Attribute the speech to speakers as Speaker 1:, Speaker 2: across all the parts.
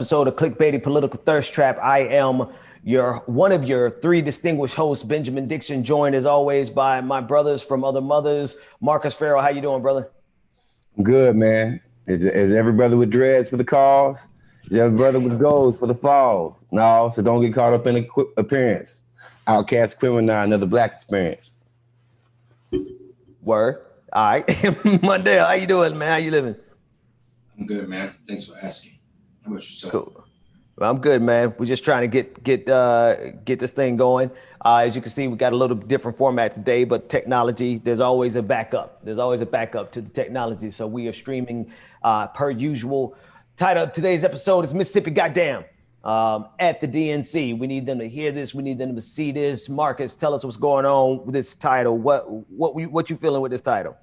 Speaker 1: Episode of Clickbaity Political Thirst Trap. I am one of your three distinguished hosts, Benjamin Dixon, joined as always by my brothers from other mothers. Marcus Farrell, how you doing, brother?
Speaker 2: Good, man. Is every brother with dreads for the cause? Is every brother with goals for the fall? No, so don't get caught up in the appearance. Outcast criminal, another black experience.
Speaker 1: Word. All right. Mondale, how you doing, man? How you living?
Speaker 3: I'm good, man. Thanks for asking. How about yourself?
Speaker 1: Cool. Well, I'm good, man. We're just trying to get this thing going. As you can see, we got a little different format today, but technology, there's always a backup. There's always a backup to the technology. So we are streaming per usual. Title of today's episode is Mississippi Goddamn at the DNC. We need them to hear this. We need them to see this. Marcus, tell us what's going on with this title. What you feeling with this title?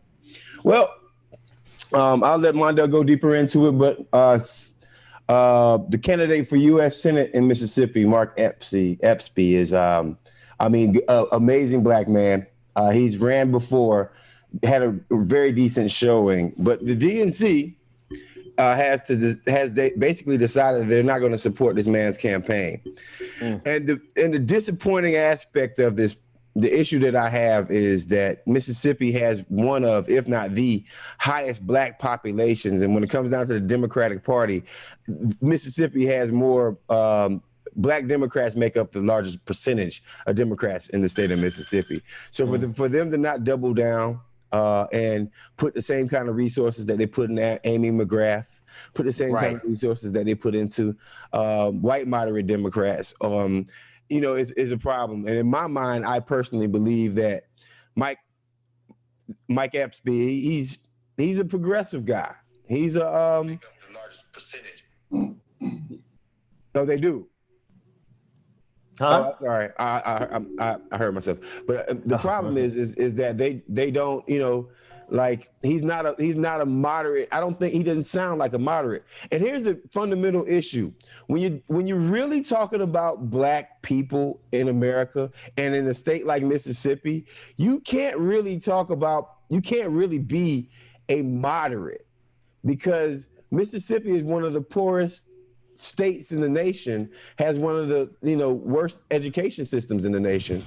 Speaker 2: Well, I'll let Mondale go deeper into it, but the candidate for U.S. Senate in Mississippi, Mark Epsby, is, amazing black man. He's ran before, had a very decent showing, but the DNC has basically decided they're not going to support this man's campaign. And the disappointing aspect of this, the issue that I have is that Mississippi has one of, if not the highest black populations. And when it comes down to the Democratic Party, Mississippi has more black Democrats make up the largest percentage of Democrats in the state of Mississippi. So for them to not double down and put the same kind of resources that they put in Amy McGrath, put the same kind of resources that they put into white moderate Democrats, is a problem. And in my mind, I personally believe that Mike Epsby, he's a progressive guy. He's a the largest percentage. No, they do.
Speaker 1: Huh?
Speaker 2: All right, I heard myself. But the problem is that they don't, like he's not a moderate. I don't think he doesn't sound like a moderate. And here's the fundamental issue: when you're really talking about black people in America and in a state like Mississippi, you can't really be a moderate, because Mississippi is one of the poorest states in the nation, has one of the worst education systems in the nation.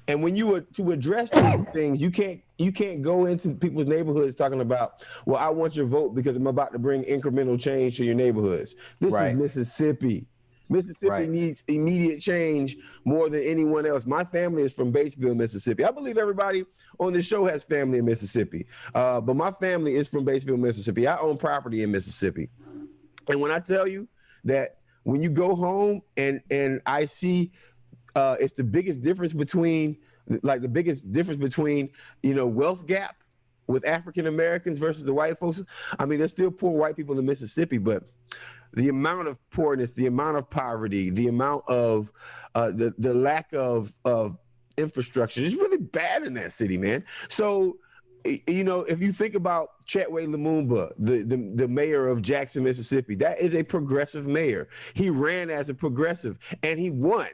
Speaker 2: And when you were to address these things, you can't go into people's neighborhoods talking about, well, I want your vote because I'm about to bring incremental change to your neighborhoods. This is Mississippi. Mississippi needs immediate change more than anyone else. My family is from Batesville, Mississippi. I believe everybody on this show has family in Mississippi, but my family is from Batesville, Mississippi. I own property in Mississippi. And when I tell you that when you go home and I see it's the biggest difference between wealth gap with African Americans versus the white folks. I mean, there's still poor white people in Mississippi, but the amount of poorness, the amount of poverty, the amount of the lack of infrastructure is really bad in that city, man. So, if you think about Chetway Lumumba, the mayor of Jackson, Mississippi, that is a progressive mayor. He ran as a progressive and he won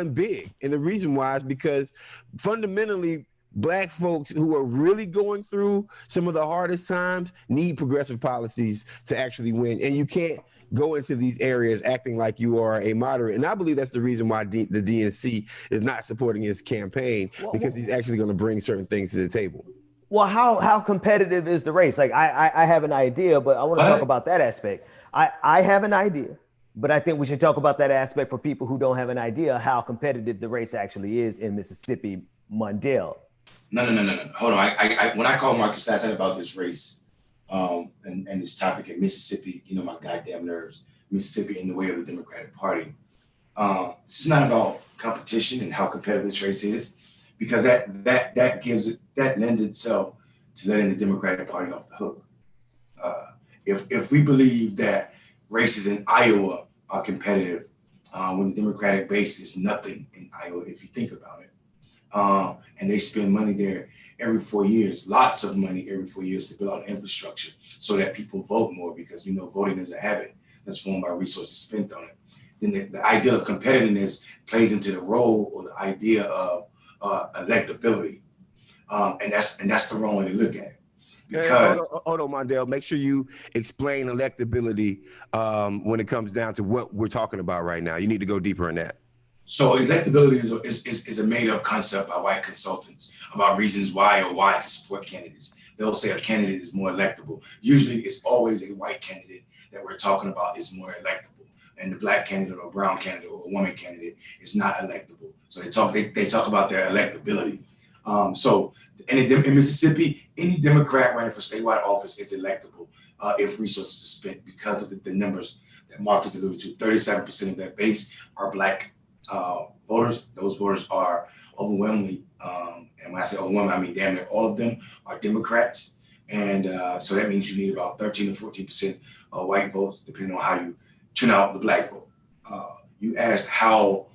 Speaker 2: big. And the reason why is because fundamentally, black folks who are really going through some of the hardest times need progressive policies to actually win. And you can't go into these areas acting like you are a moderate. And I believe that's the reason why the DNC is not supporting his campaign, because he's actually going to bring certain things to the table.
Speaker 1: Well, how competitive is the race? Like I have an idea, but I want to talk about that aspect. I have an idea, but I think we should talk about that aspect for people who don't have an idea how competitive the race actually is in Mississippi. Mondale.
Speaker 3: No. Hold on. I when I called Marcus last night about this race and this topic in Mississippi, my goddamn nerves, Mississippi in the way of the Democratic Party. This is not about competition and how competitive this race is, because that lends itself to letting the Democratic Party off the hook. If we believe that races in Iowa are competitive, when the Democratic base is nothing in Iowa, if you think about it, and they spend money there every 4 years, lots of money every 4 years to build out infrastructure so that people vote more, because we know voting is a habit that's formed by resources spent on it. Then the idea of competitiveness plays into the role or the idea of electability. And that's the wrong way to look at it. because
Speaker 2: Hold on, Mondale. Make sure you explain electability when it comes down to what we're talking about right now. You need to go deeper in that.
Speaker 3: so electability is a made up concept by white consultants about reasons why or why to support candidates. They'll say a candidate is more electable. Usually it's always a white candidate that we're talking about is more electable. And the black candidate or brown candidate or a woman candidate is not electable. So they talk about their electability. So in Mississippi, any Democrat running for statewide office is electable if resources are spent because of the numbers that Marcus alluded to. 37% of their base are black voters. Those voters are overwhelmingly, and when I say overwhelming, I mean damn near all of them are Democrats. And so that means you need about 13 to 14% of white votes, depending on how you turn out the black vote. You asked how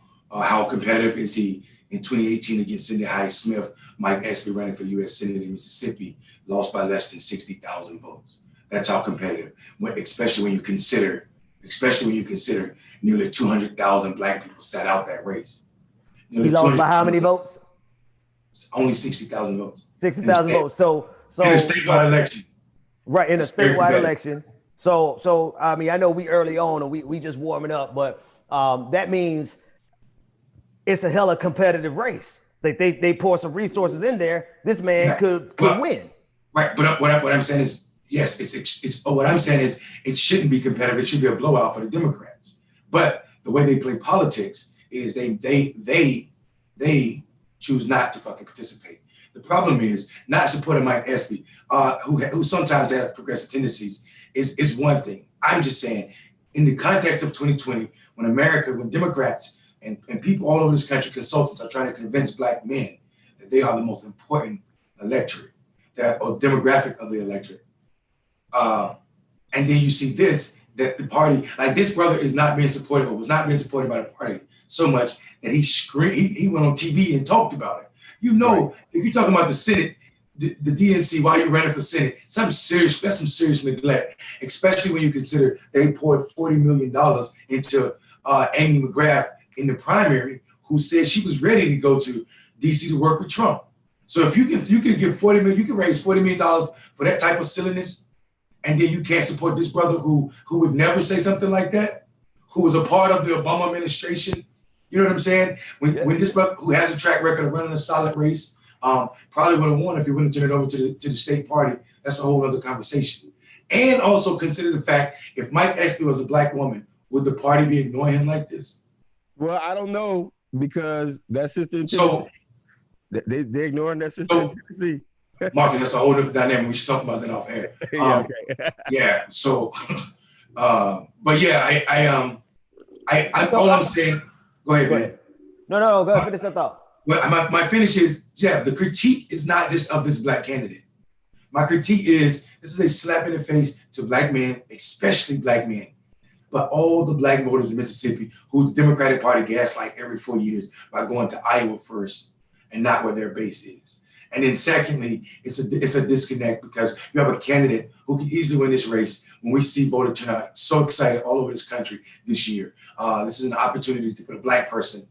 Speaker 3: competitive is he in 2018 against Cindy Hyde-Smith. Mike Espy running for U.S. Senate in Mississippi lost by less than 60,000 votes. That's how competitive, especially when you consider nearly 200,000 black people sat out that race.
Speaker 1: He lost by how many votes?
Speaker 3: Only 60,000 votes.
Speaker 1: 60,000 votes. So
Speaker 3: in a statewide election.
Speaker 1: Right, in a statewide election. So I mean, I know we early on and we just warming up, but that means it's a hella competitive race. They pour some resources in there. This man could win.
Speaker 3: Right, but what I'm saying is, yes, what I'm saying is it shouldn't be competitive. It should be a blowout for the Democrats. But the way they play politics is they choose not to fucking participate. The problem is not supporting Mike Espy, who sometimes has progressive tendencies, is one thing. I'm just saying, in the context of 2020, when Democrats and people all over this country, consultants, are trying to convince black men that they are the most important electorate, or demographic of the electorate. And then you see that the party, like this brother is not being supported or was not being supported by the party so much that he went on TV and talked about it. You know, right. If you're talking about the Senate, the DNC, while you're running for Senate, that's some serious neglect, especially when you consider they poured $40 million into Amy McGrath in the primary, who said she was ready to go to DC to work with Trump. So if you can give $40 million, you can raise $40 million for that type of silliness, and then you can't support this brother who would never say something like that, who was a part of the Obama administration. You know what I'm saying? When this brother, who has a track record of running a solid race, probably would have won if he wouldn't turn it over to the state party. That's a whole other conversation. And also consider the fact, if Mike Espy was a black woman, would the party be ignoring him like this?
Speaker 2: Well, I don't know, because that sister in Tennessee, they're ignoring that sister in Tennessee.
Speaker 3: Mark, that's a whole different dynamic. We should talk about that off air.
Speaker 2: Okay.
Speaker 3: Yeah. So, but yeah, all I'm saying. Go ahead.
Speaker 1: No, go ahead. Finish that thought.
Speaker 3: Well, my finish is, the critique is not just of this black candidate. My critique is, this is a slap in the face to black men, especially black men, but all the black voters in Mississippi who the Democratic Party gaslight every 4 years by going to Iowa first and not where their base is. And then secondly, it's a disconnect, because you have a candidate who can easily win this race when we see voter turnout so excited all over this country this year. This is an opportunity to put a black person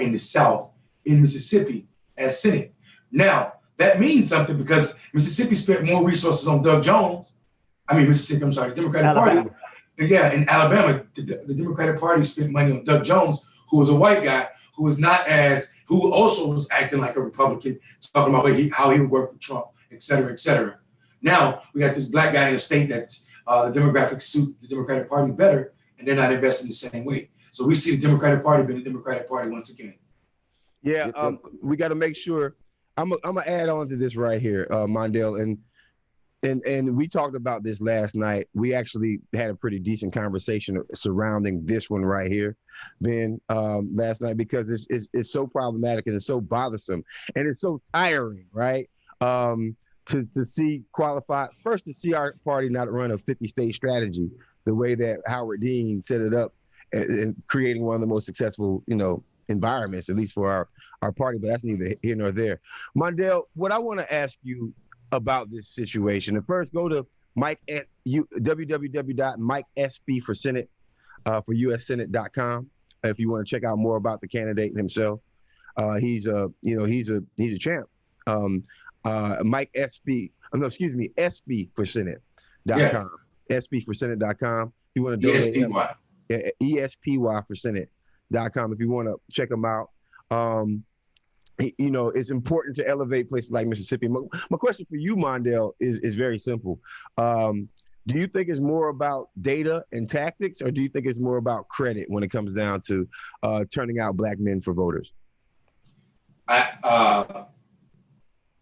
Speaker 3: in the South, in Mississippi, as Senate. Now, that means something, because Mississippi spent more resources on Doug Jones. The Democratic Party. Yeah, in Alabama, the Democratic Party spent money on Doug Jones, who was a white guy, who also was acting like a Republican, talking about how he would work with Trump, et cetera, et cetera. Now we got this black guy in a state that's the demographics suit the Democratic Party better, and they're not investing the same way. So we see the Democratic Party being the Democratic Party once again.
Speaker 2: Yeah, we got to make sure. I'm gonna add on to this right here, Mondale, and we talked about this last night. We actually had a pretty decent conversation surrounding this one right here, Ben, last night, because it's so problematic and it's so bothersome and it's so tiring, right? To see our party not run a 50-state strategy the way that Howard Dean set it up, and creating one of the most successful, environments, at least for our party. But that's neither here nor there. Mondale, what I want to ask you about this situation, and first go to www.MikeSP for USSenate.com if you want to check out more about the candidate himself. He's a champ. Mike SB, no, excuse me, SB for Senate.com.
Speaker 3: Yeah.
Speaker 2: SB4Senate.com. If you want to donate,
Speaker 3: ESPY.
Speaker 2: ESPY for Senate.com. If you want to check them out. You know, it's important to elevate places like Mississippi. My question for you, Mondale, is very simple. Do you think it's more about data and tactics, or do you think it's more about credit when it comes down to turning out black men for voters?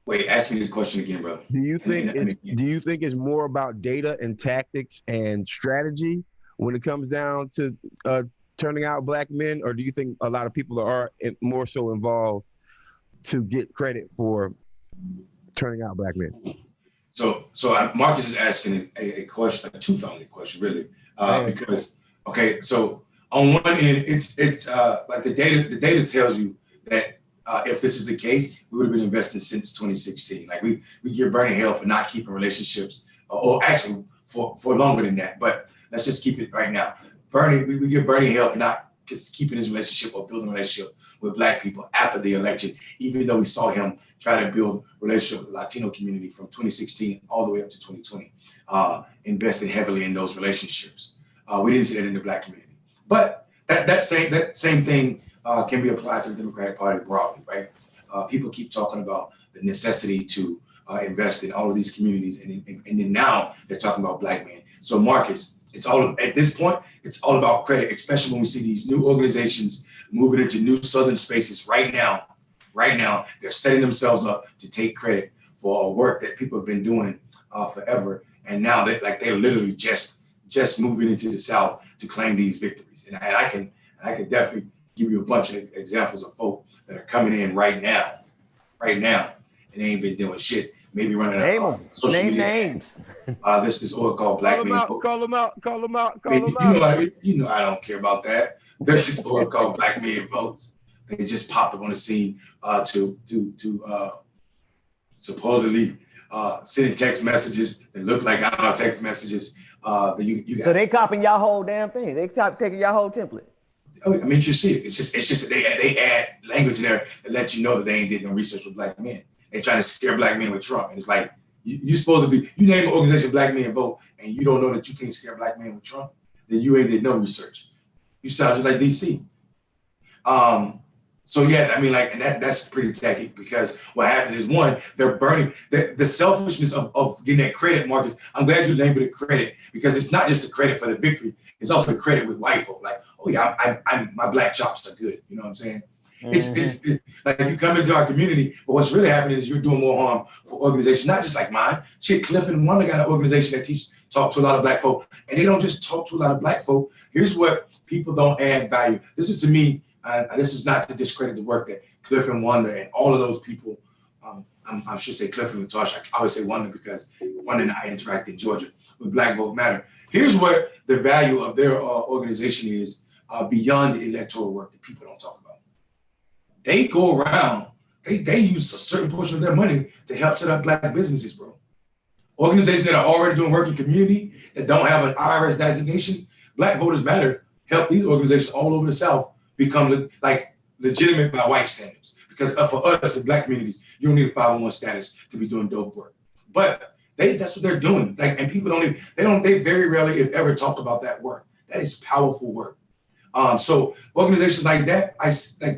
Speaker 3: Wait, ask me the question again, brother.
Speaker 2: Do you think it's more about data and tactics and strategy when it comes down to turning out black men, or do you think a lot of people are more so involved to get credit for turning out black men?
Speaker 3: So Marcus is asking a question, a two-founded question, really, because so on one end, it's like the data tells you that if this is the case, we would have been investing since 2016. Like we give Bernie hell for not keeping relationships, or actually for longer than that. But let's just keep it right now. Bernie, we give Bernie hell for not just keeping his relationship or building a relationship with black people after the election, even though we saw him try to build a relationship with the Latino community from 2016 all the way up to 2020, investing heavily in those relationships. We didn't see that in the black community. But that same thing can be applied to the Democratic Party broadly, right? People keep talking about the necessity to invest in all of these communities, and then now they're talking about black men. So Marcus, at this point, it's all about credit, especially when we see these new organizations moving into new Southern spaces right now. Right now, they're setting themselves up to take credit for work that people have been doing forever. And now they're literally just moving into the South to claim these victories. And I can definitely give you a bunch of examples of folk that are coming in right now, and they ain't been doing shit. Maybe running social media.
Speaker 1: Names.
Speaker 3: This org called Black Men Vote.
Speaker 2: Call them out.
Speaker 3: You know I don't care about that. There's this org called Black Men Votes. They just popped up on the scene to supposedly sending text messages that look like our text messages. So
Speaker 1: they copying y'all whole damn thing. They taking y'all whole template.
Speaker 3: I mean, you see it. It's just that they add language in there that let you know that they ain't did no research with black men. They trying to scare black men with Trump. And it's like, you supposed to be, you name an organization Black Men Vote, and you don't know that you can't scare black men with Trump, then you ain't did no research. You sound just like DC. So yeah, I mean, like, and that's pretty tacky, because what happens is, one, they're burning the selfishness of getting that credit, Marcus. I'm glad you labeled it credit, because it's not just the credit for the victory, it's also the credit with white folk. Like, oh yeah, my black chops are good. You know what I'm saying? Mm-hmm. It's like you come into our community, but what's really happening is you're doing more harm for organizations, not just like mine. Shit, Cliff and Wonder got an organization that talk to a lot of black folk, and they don't just talk to a lot of black folk. Here's what people don't add value. This is, to me, this is not to discredit the work that Cliff and Wonder and all of those people. I should say Cliff and Latasha. I always say Wonder because Wonder and I interact in Georgia with Black Vote Matter. Here's what the value of their organization is beyond the electoral work that people don't talk about. They go around, they use a certain portion of their money to help set up black businesses, bro. Organizations that are already doing work in community that don't have an IRS designation, Black Voters Matter help these organizations all over the South become like legitimate by white standards. Because for us in black communities, you don't need a 501 status to be doing dope work. But that's what they're doing. Like, and people they very rarely, if ever, talk about that work. That is powerful work. So organizations like that,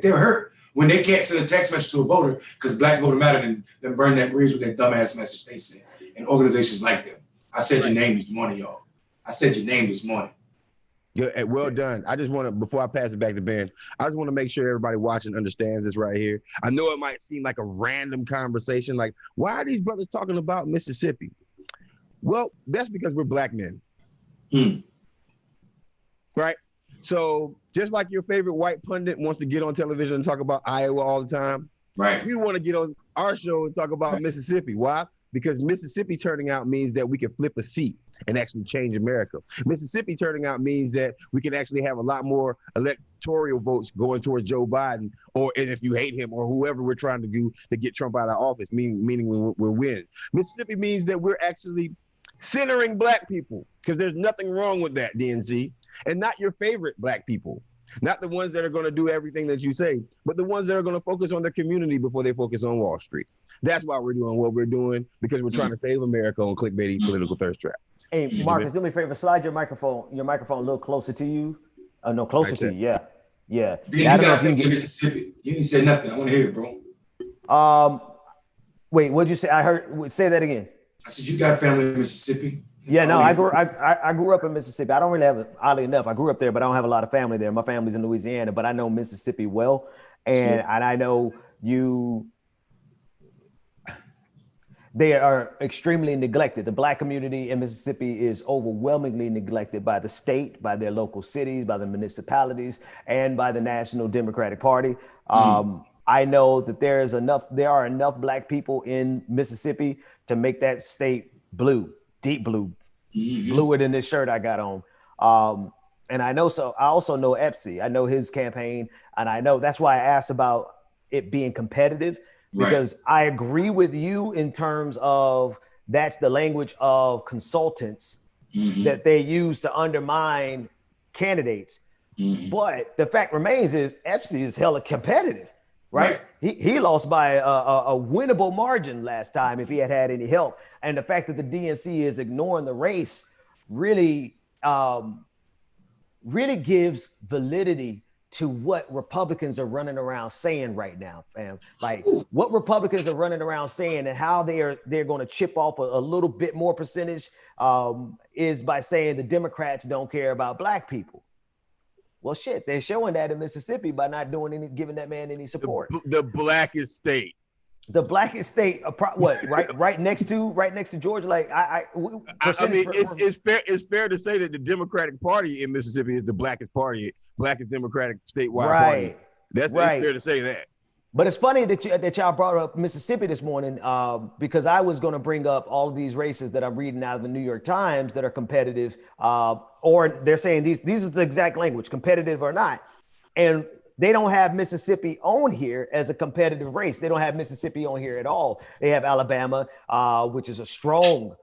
Speaker 3: they're hurt when they can't send a text message to a voter because Black Voter Matter and then burn that bridge with that dumbass message they sent. And organizations like them. I said your name this morning, y'all. I said your name this morning.
Speaker 2: Yeah, well done. I just want to, before I pass it back to Ben, I just want to make sure everybody watching understands this right here. I know it might seem like a random conversation, like, why are these brothers talking about Mississippi? Well, that's because we're black men. Right? So just like your favorite white pundit wants to get on television and talk about Iowa all the time,
Speaker 3: right?
Speaker 2: We want to get on our show and talk about Mississippi. Why? Because Mississippi turning out means that we can flip a seat and actually change America. Mississippi turning out means that we can actually have a lot more electoral votes going towards Joe Biden, or if you hate him, or whoever we're trying to do to get Trump out of office, meaning we'll win. Mississippi means that we're actually centering black people, because there's nothing wrong with that, DNC, and not your favorite black people. Not the ones that are going to do everything that you say, but the ones that are going to focus on their community before they focus on Wall Street. That's why we're doing what we're doing, because we're trying to save America on clickbaity political thirst trap.
Speaker 1: Hey, Marcus, do me a favor. Slide your microphone a little closer to you. No, closer
Speaker 2: Right
Speaker 1: to
Speaker 2: there.
Speaker 1: you. Yeah. Yeah.
Speaker 3: Then
Speaker 1: Yeah, I
Speaker 3: you
Speaker 1: don't know
Speaker 3: got
Speaker 1: if you can
Speaker 3: family in Mississippi. You didn't say nothing. I want to hear it, bro.
Speaker 1: Wait, what'd you say? I heard, say that again.
Speaker 3: I said you got family in Mississippi.
Speaker 1: Yeah, no, I grew up in Mississippi. I don't really have, oddly enough, I grew up there, but I don't have a lot of family there. My family's in Louisiana, but I know Mississippi well. And I know they are extremely neglected. The Black community in Mississippi is overwhelmingly neglected by the state, by their local cities, by the municipalities, and by the National Democratic Party. I know that there are enough Black people in Mississippi to make that state blue, deep blue, bluer than this shirt I got on. And I also know Epsy. I know his campaign, and I know that's why I asked about it being competitive, because I agree with you in terms of that's the language of consultants that they use to undermine candidates. But the fact remains is Epsy is hella competitive. Right? He lost by a winnable margin last time if he had any help. And the fact that the DNC is ignoring the race really gives validity to what Republicans are running around saying right now, fam. Like what Republicans are running around saying and how they're going to chip off a little bit more percentage is by saying the Democrats don't care about Black people. Well, shit, they're showing that in Mississippi by not giving that man any support.
Speaker 2: The blackest state.
Speaker 1: The blackest state, what? Right next to Georgia. Like I mean,
Speaker 2: it's fair to say that the Democratic Party in Mississippi is the blackest Democratic statewide party. It's fair to say that.
Speaker 1: But it's funny that y'all brought up Mississippi this morning because I was going to bring up all of these races that I'm reading out of the New York Times that are competitive, or they're saying these is the exact language, competitive or not. And they don't have Mississippi on here as a competitive race. They don't have Mississippi on here at all. They have Alabama, which is a strong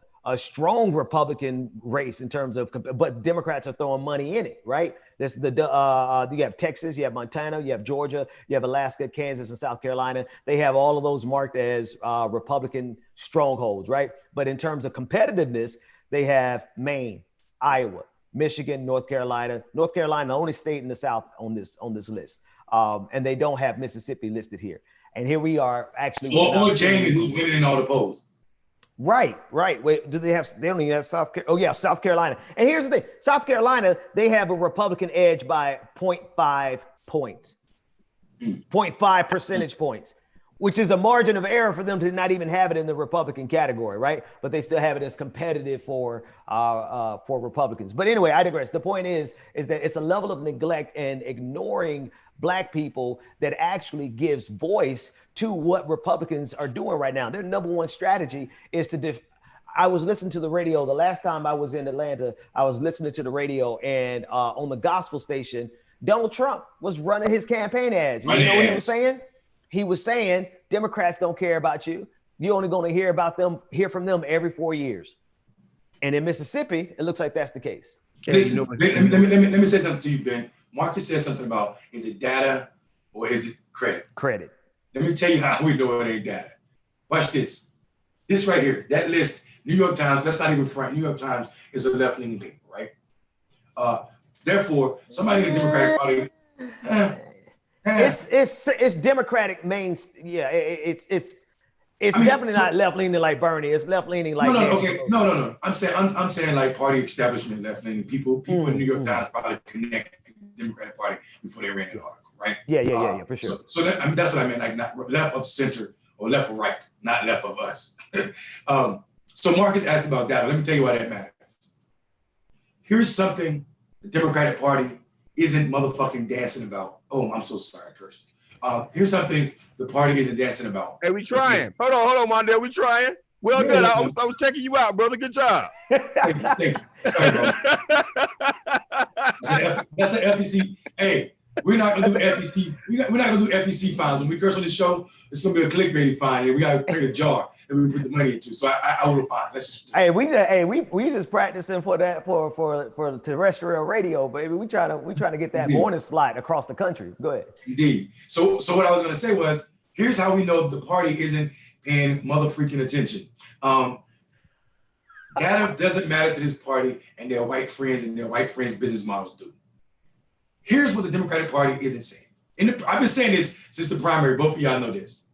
Speaker 1: Republican race in terms of, but Democrats are throwing money in it, right? This you have Texas, you have Montana, you have Georgia, you have Alaska, Kansas, and South Carolina. They have all of those marked as Republican strongholds, right? But in terms of competitiveness, they have Maine, Iowa, Michigan, North Carolina, the only state in the South on this list, and they don't have Mississippi listed here. And here we are actually.
Speaker 3: Or Jamie, who's winning in all the polls.
Speaker 1: Right. Wait, they don't even have South Carolina. And here's the thing. South Carolina, they have a Republican edge by 0.5 points, 0.5 percentage points, which is a margin of error for them to not even have it in the Republican category, right? But they still have it as competitive for Republicans. But anyway, I digress. The point is that it's a level of neglect and ignoring Black people that actually gives voice to what Republicans are doing right now. Their number one strategy is to I was listening to the radio the last time I was in Atlanta. I was listening to the radio, and on the gospel station, Donald Trump was running his campaign ads. You know what he was saying? He was saying Democrats don't care about you. You're only going to hear from them every 4 years. And in Mississippi, it looks like that's the case.
Speaker 3: Listen, let me say something to you, Ben. Marcus said something about, is it data or is it credit?
Speaker 1: Credit.
Speaker 3: Let me tell you how we know it ain't data. Watch this. This right here, that list, New York Times, let's not even front. New York Times is a left-leaning paper, right? Therefore, somebody in the Democratic Party,
Speaker 1: it's Democratic main. Yeah, it's definitely not left-leaning like Bernie. It's left-leaning like
Speaker 3: No. I'm saying like party establishment left-leaning people in New York Times probably connect the Democratic Party before they ran that article, right?
Speaker 1: Yeah, for sure.
Speaker 3: So that's what I meant, like not left of center or left of right, not left of us. So Marcus asked about data. Let me tell you why that matters. Here's something the Democratic Party isn't motherfucking dancing about. Oh, I'm so sorry, I cursed. Here's something the party isn't dancing about.
Speaker 2: Hey, we trying. Hold on, Mondale. We trying. Well done. I was checking you out, brother. Good job.
Speaker 3: Thank you. Sorry, bro. That's an FEC. Hey, we're not gonna do FEC. We're not gonna do FEC fines. When we curse on the show, it's gonna be a clickbaity fine, and we gotta create a jar that we put the money into. So I will fine. Let's just.
Speaker 1: We just practicing for that for terrestrial radio, baby. We trying to get that morning slot across the country. Go ahead.
Speaker 3: Indeed. So what I was gonna say was, here's how we know the party isn't paying mother freaking attention. Data doesn't matter to this party and their white friends and their white friends' business models do. Here's what the Democratic Party isn't saying. I've been saying this since the primary. Both of y'all know this.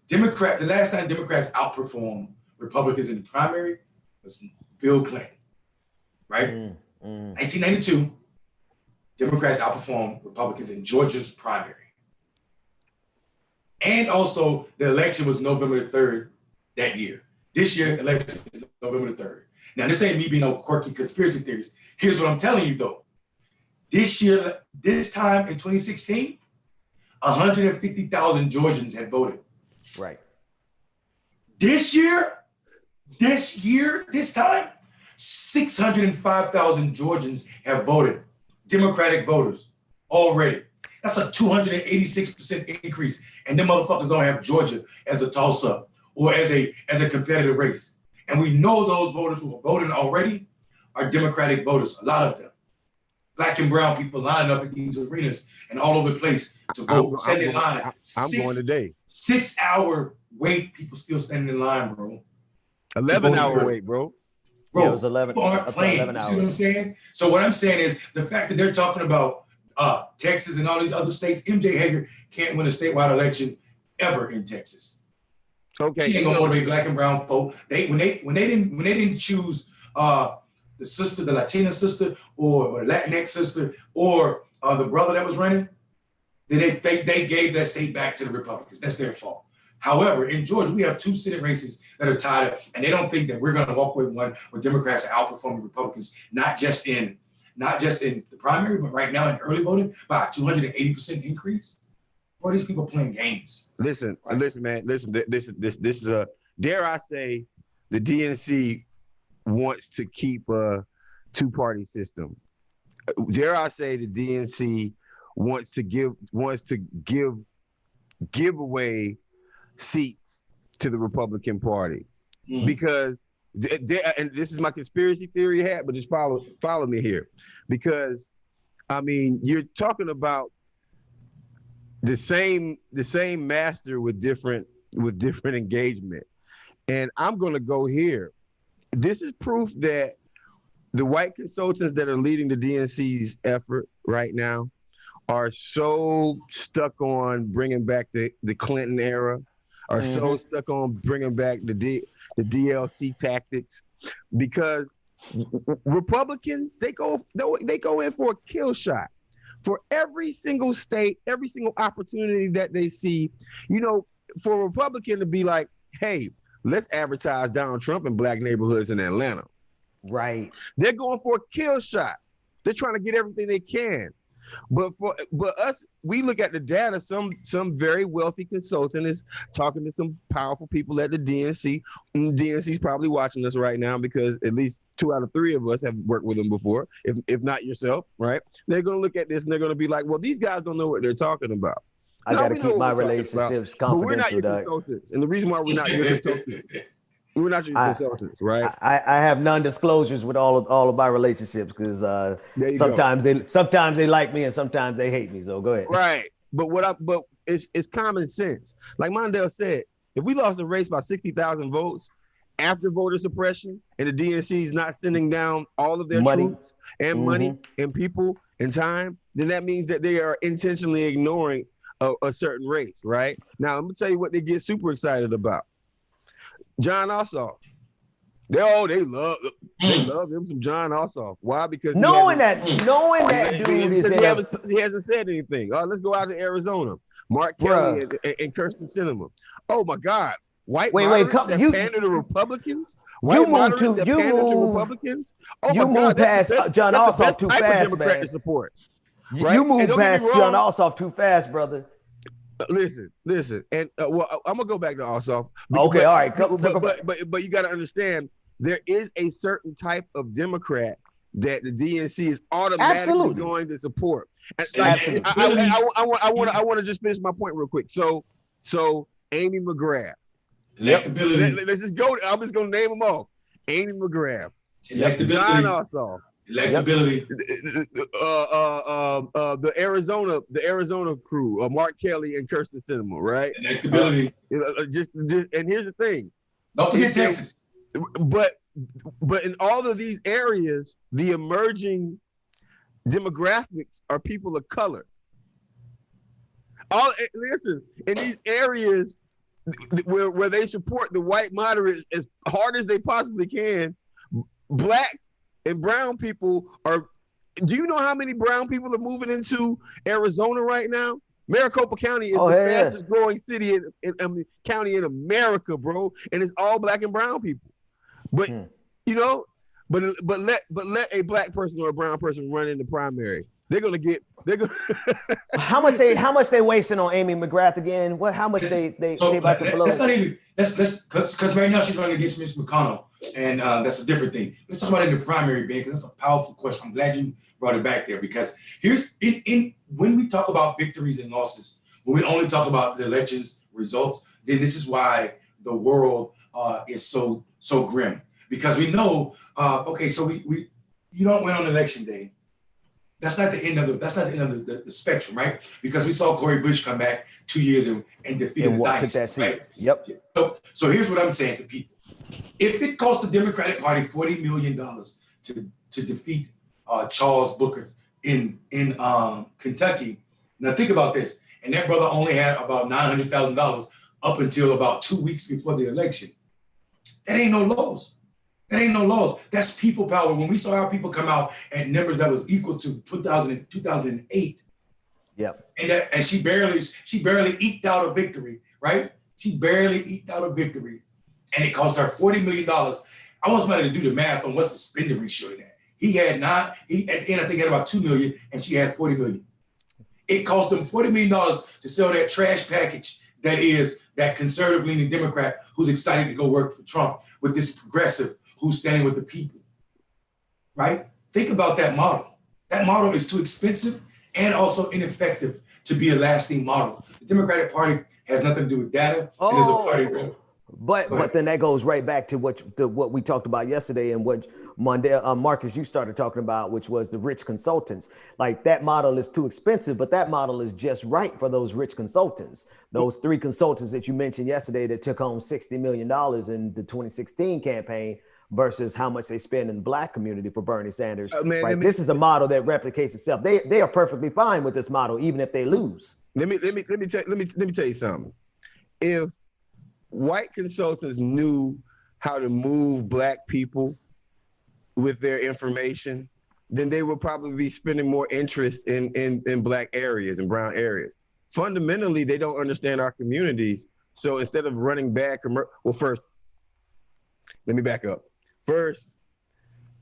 Speaker 3: The last time Democrats outperformed Republicans in the primary was Bill Clinton, right? 1992, Democrats outperformed Republicans in Georgia's primary. And also, the election was November the 3rd that year. This year, election is November the 3rd. Now, this ain't me being no quirky conspiracy theorist. Here's what I'm telling you, though. This year, this time in 2016, 150,000 Georgians had voted.
Speaker 1: Right.
Speaker 3: This time, 605,000 Georgians have voted, Democratic voters already. That's a 286% increase. And them motherfuckers don't have Georgia as a toss-up or as a competitive race. And we know those voters who are voting already are Democratic voters, a lot of them. Black and brown people lining up at these arenas and all over the place to vote, standing in line.
Speaker 2: I'm going today.
Speaker 3: 6 hour wait, people still standing in line, bro.
Speaker 2: 11-hour wait, bro.
Speaker 1: Yeah, it was 11.
Speaker 3: People aren't playing.
Speaker 1: 11 hours.
Speaker 3: You see what I'm saying? So what I'm saying is the fact that they're talking about Texas and all these other states, MJ Hager can't win a statewide election ever in Texas.
Speaker 2: Okay,
Speaker 3: she ain't gonna motivate black and brown folk. When they didn't choose the sister, the Latina sister, or Latinx sister, or the brother that was running, then they gave that state back to the Republicans. That's their fault. However, in Georgia, we have 2 Senate races that are tied up, and they don't think that we're going to walk away with one where Democrats are outperforming Republicans, not just in the primary, but right now in early voting by a 280% increase. Boy, these people playing games.
Speaker 2: Listen, man. This is a, dare I say, the DNC wants to keep a 2-party system. Dare I say, the DNC wants to give away seats to the Republican Party because and this is my conspiracy theory hat, but just follow me here, because I mean, you're talking about the same master with different engagement, and I'm going to go here. This is proof that the white consultants that are leading the DNC's effort right now are so stuck on bringing back the Clinton era, are so stuck on bringing back the DLC tactics, because Republicans, they go in for a kill shot for every single state, every single opportunity that they see. You know, for a Republican to be like, hey, let's advertise Donald Trump in black neighborhoods in Atlanta. Right. They're going for a kill shot. They're trying to get everything they can. But us, we look at the data. Some very wealthy consultant is talking to some powerful people at the DNC. DNC's probably watching us right now because at least 2 out of 3 of us have worked with them before, if not yourself, right? They're going to look at this and they're going to be like, well, these guys don't know what they're talking about.
Speaker 1: I got to keep my relationships confidential,
Speaker 2: but we're not your consultants. And the reason why we're not your consultants, we're not your consultants, right?
Speaker 1: I have non-disclosures with all of my relationships because sometimes they like me and sometimes they hate me. So go ahead.
Speaker 2: Right, but it's common sense. Like Mondale said, if we lost the race by 60,000 votes after voter suppression and the DNC is not sending down all of their troops and money and people and time, then that means that they are intentionally ignoring a certain race. Right now, I'm gonna tell you what they get super excited about. John Ossoff. They love him some John Ossoff. Why? Because
Speaker 1: knowing that dude
Speaker 2: he hasn't said anything. Let's go out to Arizona. Mark Kelly and Kirsten Sinema. Oh my God. White moderates that pander to Republicans? White moderates that pander to Republicans? Oh
Speaker 1: you moved past John Ossoff too fast, man.
Speaker 2: Support, right?
Speaker 1: You moved past John Ossoff too fast, brother.
Speaker 2: Listen, and well, I'm gonna go back to Ossoff.
Speaker 1: Okay, all right.
Speaker 2: But you got to understand, there is a certain type of Democrat that the DNC is automatically going to support. And I want to just finish my point real quick. So Amy McGrath.
Speaker 3: Electability.
Speaker 2: Let's just go. I'm just gonna name them all. Amy McGrath.
Speaker 3: Electability.
Speaker 2: John Ossoff.
Speaker 3: Electability.
Speaker 2: The Arizona crew, Mark Kelly and Kirsten Sinema, right?
Speaker 3: Electability.
Speaker 2: Just, and here's the thing.
Speaker 3: Don't forget Texas.
Speaker 2: But in all of these areas, the emerging demographics are people of color. Listen, in these areas where they support the white moderates as hard as they possibly can, black and brown people are. Do you know how many brown people are moving into Arizona right now? Maricopa County is the fastest growing city in county in America, bro, and it's all black and brown people. But you know, but let a black person or a brown person run in the primary. They're gonna
Speaker 1: how much they wasting on Amy McGrath again? How much they about to blow?
Speaker 3: That's not even because right now she's running against Mitch McConnell, and that's a different thing. Let's talk about it in the primary, Ben, because that's a powerful question. I'm glad you brought it back there, because here's when we talk about victories and losses, when we only talk about the elections results, then this is why the world is so grim, because we know so we you don't win on election day. That's not the end of the spectrum, right? Because we saw Cori Bush come back 2 years and defeat the dynasty, right?
Speaker 1: Yep.
Speaker 3: So here's what I'm saying to people: if it cost the Democratic Party $40 million to defeat Charles Booker in Kentucky, now think about this, and that brother only had about $900,000 up until about 2 weeks before the election. That ain't no loss. That ain't no loss. That's people power. When we saw our people come out at numbers that was equal to 2008,
Speaker 1: yep.
Speaker 3: And she barely eked out a victory, right? She barely eked out a victory, and it cost her $40 million. I want somebody to do the math on what's the spending ratio in that. He at the end, I think he had about $2 million, and she had $40 million. It cost them $40 million to sell that trash package that is that conservative-leaning Democrat who's excited to go work for Trump with this progressive who's standing with the people, right? Think about that model. That model is too expensive and also ineffective to be a lasting model. The Democratic Party has nothing to do with data. And is a party.
Speaker 1: But then that goes right back to what we talked about yesterday, and what Marcus, you started talking about, which was the rich consultants. Like, that model is too expensive, but that model is just right for those rich consultants. Those 3 consultants that you mentioned yesterday that took home $60 million in the 2016 campaign versus how much they spend in the black community for Bernie Sanders. Right? This is a model that replicates itself. They are perfectly fine with this model, even if they lose.
Speaker 2: Let me tell you something. If white consultants knew how to move black people with their information, then they would probably be spending more interest in black areas and brown areas. Fundamentally, they don't understand our communities. So instead of running back, first, let me back up. First,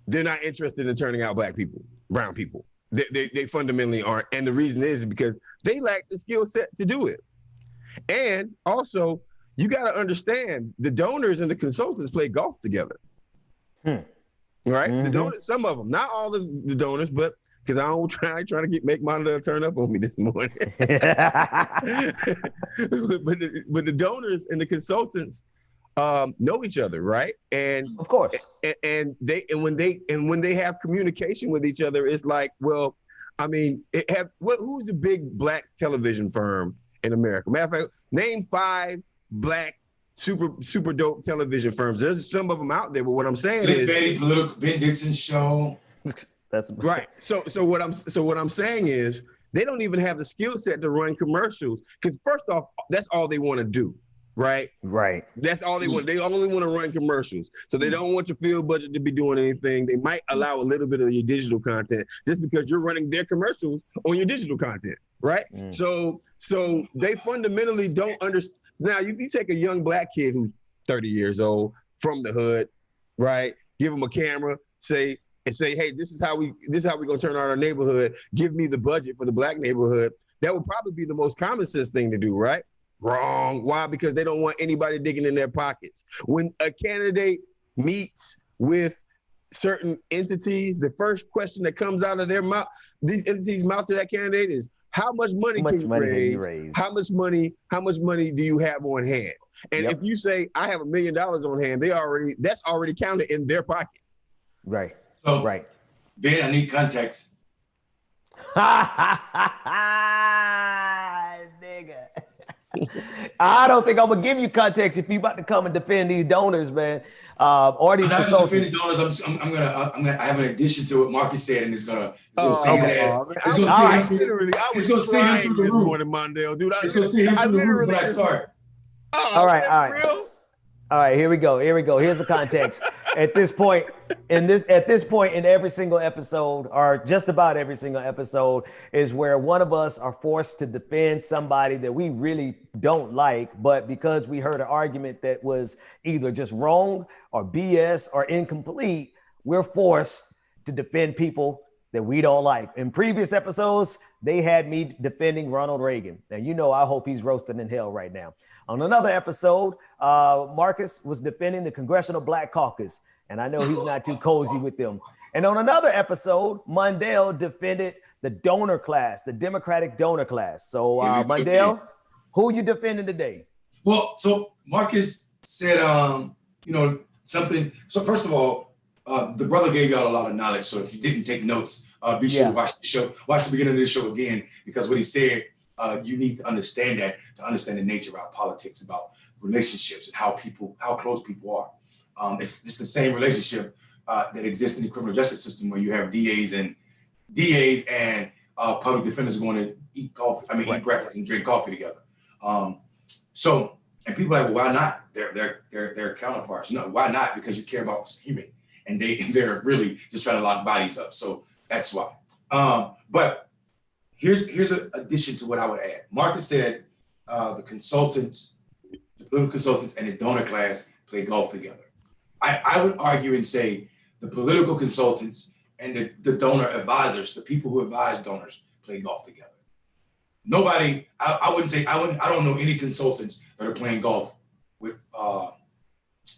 Speaker 2: they're not interested in turning out black people, brown people. They fundamentally aren't. And the reason is because they lack the skill set to do it. And also, you got to understand, the donors and the consultants play golf together. Right? Mm-hmm. The donors, some of them, not all of the donors, but because I don't trying to make Monitor turn up on me this morning. but the donors and the consultants know each other, right? And
Speaker 1: of course,
Speaker 2: and when they have communication with each other, it's like, well, I mean, who's the big black television firm in America? Matter of fact, name 5 black super dope television firms. There's some of them out there, but what I'm saying is
Speaker 3: political Ben Dixon show.
Speaker 2: That's right. So what I'm saying is they don't even have the skill set to run commercials, because first off, that's all they want to do. Right. That's all they want. They only want to run commercials. So they don't want your field budget to be doing anything. They might allow a little bit of your digital content just because you're running their commercials on your digital content. Right. So they fundamentally don't understand. Now, if you take a young black kid who's 30 years old from the hood, right, give him a camera, say, hey, this is how we're gonna turn out our neighborhood. Give me the budget for the black neighborhood. That would probably be the most common sense thing to do, right? Wrong. Why? Because they don't want anybody digging in their pockets. When a candidate meets with certain entities, the first question that comes out of their mouth, these entities' mouth to that candidate is, how much money can you raise? How much money do you have on hand? And if you say, I have $1 million on hand, that's already counted in their pocket.
Speaker 1: Right.
Speaker 3: So,
Speaker 1: right.
Speaker 3: Ben, I need context.
Speaker 1: Nigga. I don't think I'm gonna give you context if you about to come and defend these donors, man, or
Speaker 3: I'm
Speaker 1: these
Speaker 3: not going to defend
Speaker 1: consultants.
Speaker 3: the donors. I'm gonna I have an addition to what Marcus said, and it's gonna
Speaker 2: Oh,
Speaker 3: send his
Speaker 1: Okay.
Speaker 3: ass.
Speaker 2: man.
Speaker 3: It's gonna
Speaker 1: All
Speaker 3: send
Speaker 1: right.
Speaker 3: him through.
Speaker 2: I
Speaker 3: It's
Speaker 2: was
Speaker 3: gonna send him through
Speaker 2: crying
Speaker 3: the
Speaker 2: this
Speaker 3: roof.
Speaker 2: morning, Mondale, dude.
Speaker 3: It's gonna send him
Speaker 2: I
Speaker 3: through the roof when
Speaker 2: literally
Speaker 3: I
Speaker 2: just,
Speaker 3: start.
Speaker 1: All
Speaker 2: oh,
Speaker 1: right.
Speaker 2: man,
Speaker 1: All
Speaker 2: for
Speaker 1: right.
Speaker 2: real?
Speaker 1: All right, here we go. Here we go. Here's the context. At this point, at this point in every single episode, or just about every single episode, is where one of us are forced to defend somebody that we really don't like, but because we heard an argument that was either just wrong or BS or incomplete, we're forced to defend people that we don't like. In previous episodes, they had me defending Ronald Reagan. Now, you know, I hope he's roasting in hell right now. On another episode, Marcus was defending the Congressional Black Caucus, and I know he's not too cozy with them. And on another episode, Mondale defended the donor class, the Democratic donor class. So, Mondale, who you defending today?
Speaker 3: Well, so Marcus said, something. So first of all, the brother gave y'all a lot of knowledge. So if you didn't take notes, be sure to watch the show. Watch the beginning of the show again, because what he said, you need to understand that to understand the nature of our politics, about relationships and how close people are. It's just the same relationship that exists in the criminal justice system, where you have DAs and public defenders going to eat breakfast and drink coffee together. So, and people are like, well, why not? They're counterparts. No, why not? Because you care about what's human, and they're really just trying to lock bodies up. So that's why. But here's an addition to what I would add. Marcus said the political consultants, and the donor class play golf together. I would argue and say the political consultants and the donor advisors, the people who advise donors, play golf together. Nobody, I don't know any consultants that are playing golf with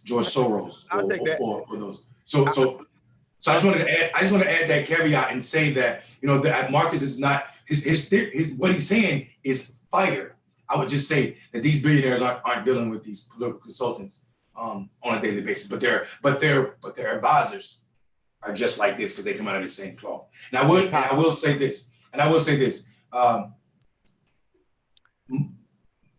Speaker 3: George Soros
Speaker 2: I'll take that.
Speaker 3: or those. So I just wanted to add that caveat and say that, that Marcus is not his what he's saying is fire. I would just say that these billionaires aren't dealing with these political consultants on a daily basis, but their advisors are just like this, because they come out of the same cloth. And I will say this.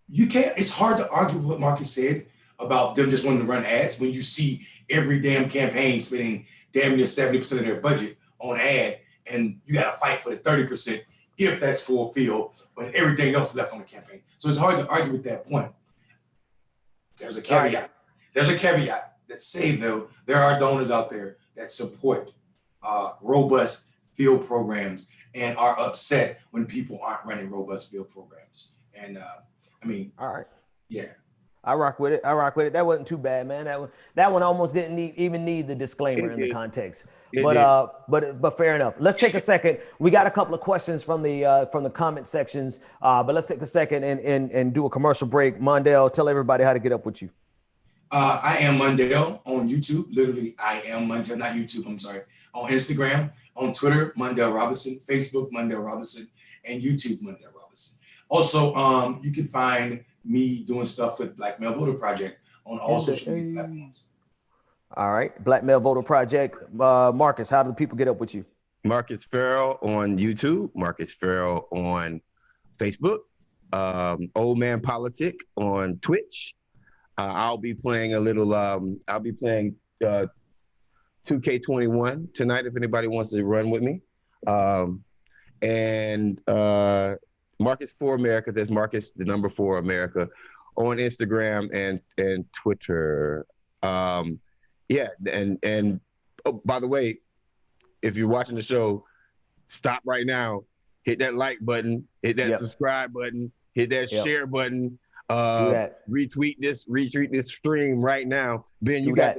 Speaker 3: You can't. It's hard to argue what Marcus said about them just wanting to run ads when you see every damn campaign spending damn near 70% of their budget on ad, and you got to fight for the 30% if that's fulfilled, but everything else left on the campaign. So it's hard to argue with that point. There's a caveat. Right. There's a caveat that say, though, there are donors out there that support robust field programs and are upset when people aren't running robust field programs. And
Speaker 1: all right,
Speaker 3: yeah,
Speaker 1: I rock with it. That wasn't too bad, man. That one almost didn't even need the disclaimer in the context. But fair enough. Let's take a second. We got a couple of questions from the comment sections. But let's take a second and do a commercial break. Mondale, tell everybody how to get up with you.
Speaker 3: I am Mondale on YouTube. Literally, I am Mondale, not YouTube. I'm sorry. On Instagram, on Twitter, Mondale Robinson, Facebook, Mondale Robinson, and YouTube, Mondale Robinson. Also, you can find me doing stuff with Black Male Voter Project on all social media platforms.
Speaker 1: All right, Black Male Voter Project. Marcus, how do the people get up with you?
Speaker 2: Marcus Farrell on YouTube, Marcus Farrell on Facebook, Old Man Politic on Twitch. I'll be playing 2K21 tonight if anybody wants to run with me. And Marcus for America, there's Marcus, the number 4 America, on Instagram and Twitter. And oh, by the way, if you're watching the show, stop right now, hit that like button, hit that subscribe button, hit that share button. Retweet this stream right now. Ben, you got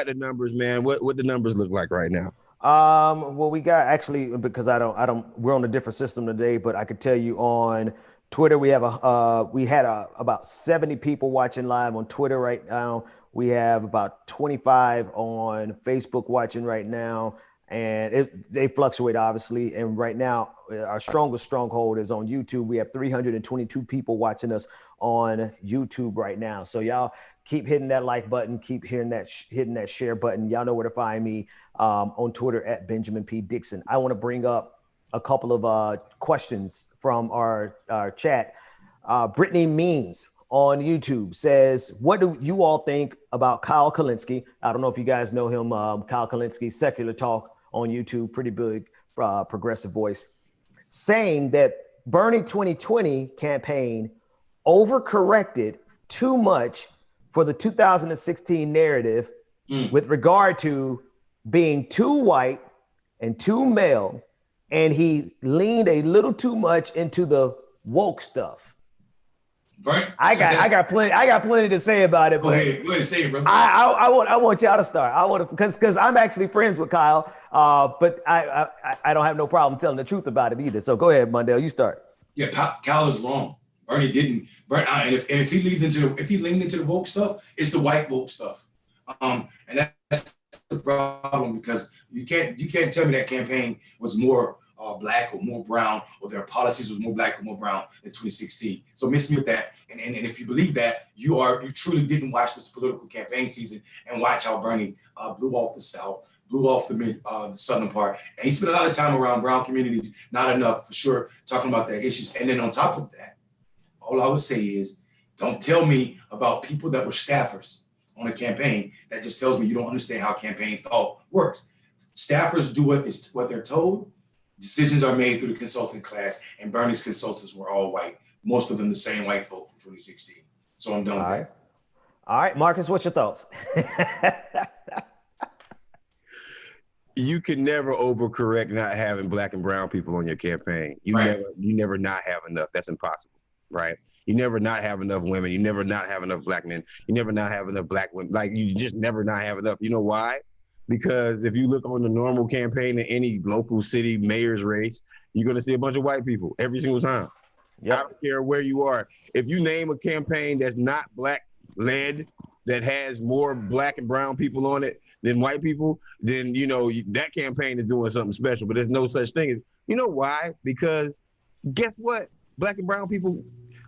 Speaker 2: the numbers, man. What the numbers look like right now?
Speaker 1: Well, we got, actually, because we're on a different system today, but I could tell you on Twitter, we had about 70 people watching live on Twitter right now. We have about 25 on Facebook watching right now. and they fluctuate obviously. And right now, our strongest stronghold is on YouTube. We have 322 people watching us on YouTube right now. So y'all keep hitting that like button, keep hitting that share button. Y'all know where to find me on Twitter at Benjamin P. Dixon. I want to bring up a couple of questions from our chat. Brittany Means on YouTube says, what do you all think about Kyle Kalinske? I don't know if you guys know him. Kyle Kalinske, Secular Talk on YouTube, pretty big progressive voice, saying that Bernie 2020 campaign overcorrected too much for the 2016 narrative with regard to being too white and too male, and he leaned a little too much into the woke stuff. I got plenty to say about it.
Speaker 3: Go ahead, say it, brother.
Speaker 1: I want y'all to start. Because I'm actually friends with Kyle, but I don't have no problem telling the truth about it either. So go ahead, Mondale, you start.
Speaker 3: Yeah, Kyle is wrong. Bernie didn't. And if he leaned into the woke stuff, it's the white woke stuff. And that's the problem, because you can't tell me that campaign was more black or more brown, or their policies was more black or more brown in 2016. So miss me with that. And if you believe that, you truly didn't watch this political campaign season and watch how Bernie blew off the South, blew off the southern part. And he spent a lot of time around brown communities, not enough for sure, talking about their issues. And then on top of that, all I would say is, don't tell me about people that were staffers on a campaign. That just tells me you don't understand how campaign thought works. Staffers do what they're told. Decisions are made through the consultant class, and Bernie's consultants were all white. Most of them the same white folk from 2016. So I'm done with that.
Speaker 1: All right, Marcus, what's your thoughts?
Speaker 2: You can never overcorrect not having black and brown people on your campaign. You never not have enough. That's impossible, right? You never not have enough women. You never not have enough black men. You never not have enough black women. Like, you just never not have enough. You know why? Because if you look on the normal campaign in any local city mayor's race, you're going to see a bunch of white people every single time. Yep. I don't care where you are. If you name a campaign that's not black led, that has more black and brown people on it than white people, then, that campaign is doing something special. But there's no such thing as, you know why? Because guess what? Black and brown people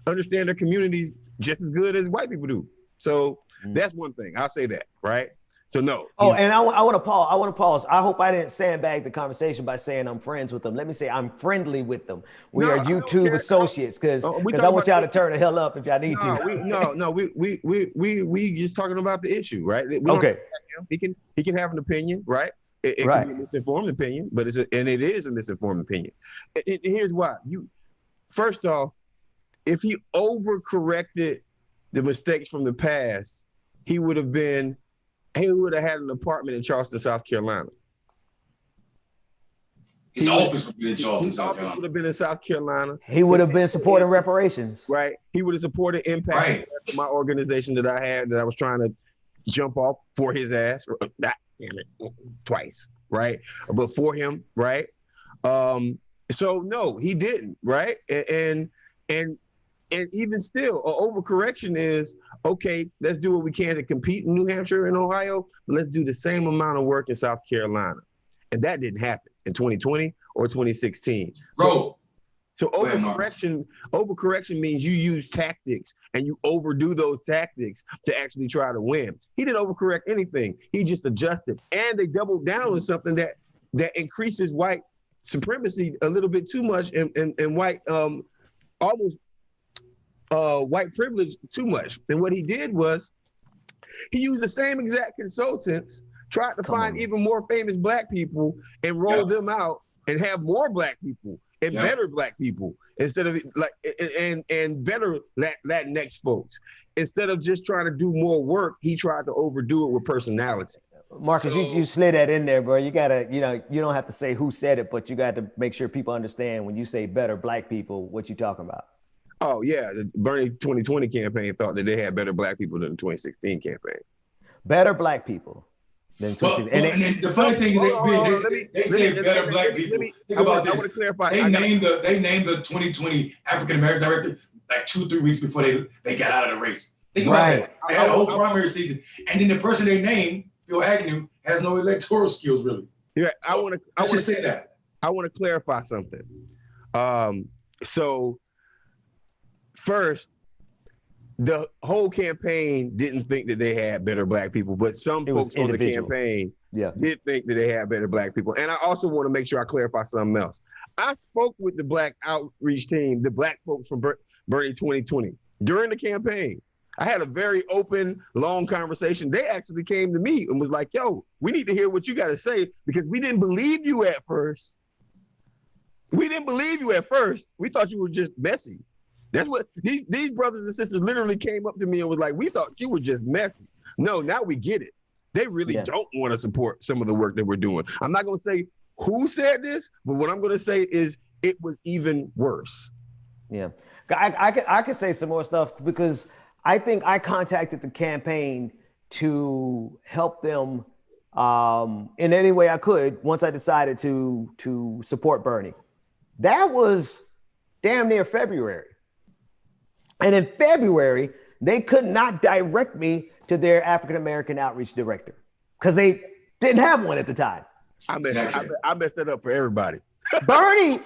Speaker 2: understand their communities just as good as white people do. So that's one thing. I'll say that, right? So no.
Speaker 1: And I want to pause. I hope I didn't sandbag the conversation by saying I'm friends with them. Let me say I'm friendly with them. We are YouTube associates, because I want y'all to turn the hell up if y'all need
Speaker 2: to. We just talking about the issue, right?
Speaker 1: Okay.
Speaker 2: He can have an opinion, right? It can be a misinformed opinion, but it is a misinformed opinion. And here's why. First off, if he overcorrected the mistakes from the past, he would have had an apartment in Charleston, South Carolina.
Speaker 3: His office would be in Charleston, South Carolina.
Speaker 2: He would have been in South Carolina.
Speaker 1: He would have been supporting reparations.
Speaker 2: Right. He would have supported Impact, my organization that I had, that I was trying to jump off for his ass. Damn it, twice, right? But for him, right? So no, he didn't, right? And even still, an overcorrection is, okay, let's do what we can to compete in New Hampshire and Ohio, but let's do the same amount of work in South Carolina. And that didn't happen in 2020 or 2016.
Speaker 3: Bro.
Speaker 2: So overcorrection means you use tactics and you overdo those tactics to actually try to win. He didn't overcorrect anything. He just adjusted. And they doubled down on something that increases white supremacy a little bit too much, and white almost white privilege too much. And what he did was he used the same exact consultants, tried to find even more famous black people and roll them out and have more black people and better black people instead of and better Latinx folks. Instead of just trying to do more work, he tried to overdo it with personality.
Speaker 1: Marcus, you slid that in there, bro. You gotta, you don't have to say who said it, but you got to make sure people understand when you say better black people, what you talking about.
Speaker 2: Oh yeah, the Bernie 2020 campaign thought that they had better black people than the 2016 campaign.
Speaker 1: Better black people than 2016.
Speaker 3: And then the funny thing is, they say better black people. Think about this. I want to clarify. They named the 2020 African American director like 2-3 weeks before they got out of the race. Think about that. They had a whole primary season, and then the person they named, Phil Agnew, has no electoral skills really.
Speaker 2: Yeah,
Speaker 3: So, let's just say that.
Speaker 2: I want to clarify something. So first, the whole campaign didn't think that they had better black people, but some folks on the campaign did think that they had better black people. And I also want to make sure I clarify something else. I spoke with the black outreach team, the black folks from Bernie 2020 during the campaign. I had a very open, long conversation. They actually came to me and was like, yo, we need to hear what you got to say because we didn't believe you at first. We didn't believe you at first. We thought you were just messy. That's what these brothers and sisters literally came up to me and was like, we thought you were just messy. No, now we get it. They really don't want to support some of the work that we're doing. I'm not going to say who said this, but what I'm going to say is it was even worse.
Speaker 1: Yeah. I could say some more stuff because I think I contacted the campaign to help them in any way I could once I decided to support Bernie. That was damn near February. And in February, they could not direct me to their African-American outreach director because they didn't have one at the time.
Speaker 2: I messed that up for everybody.
Speaker 1: Bernie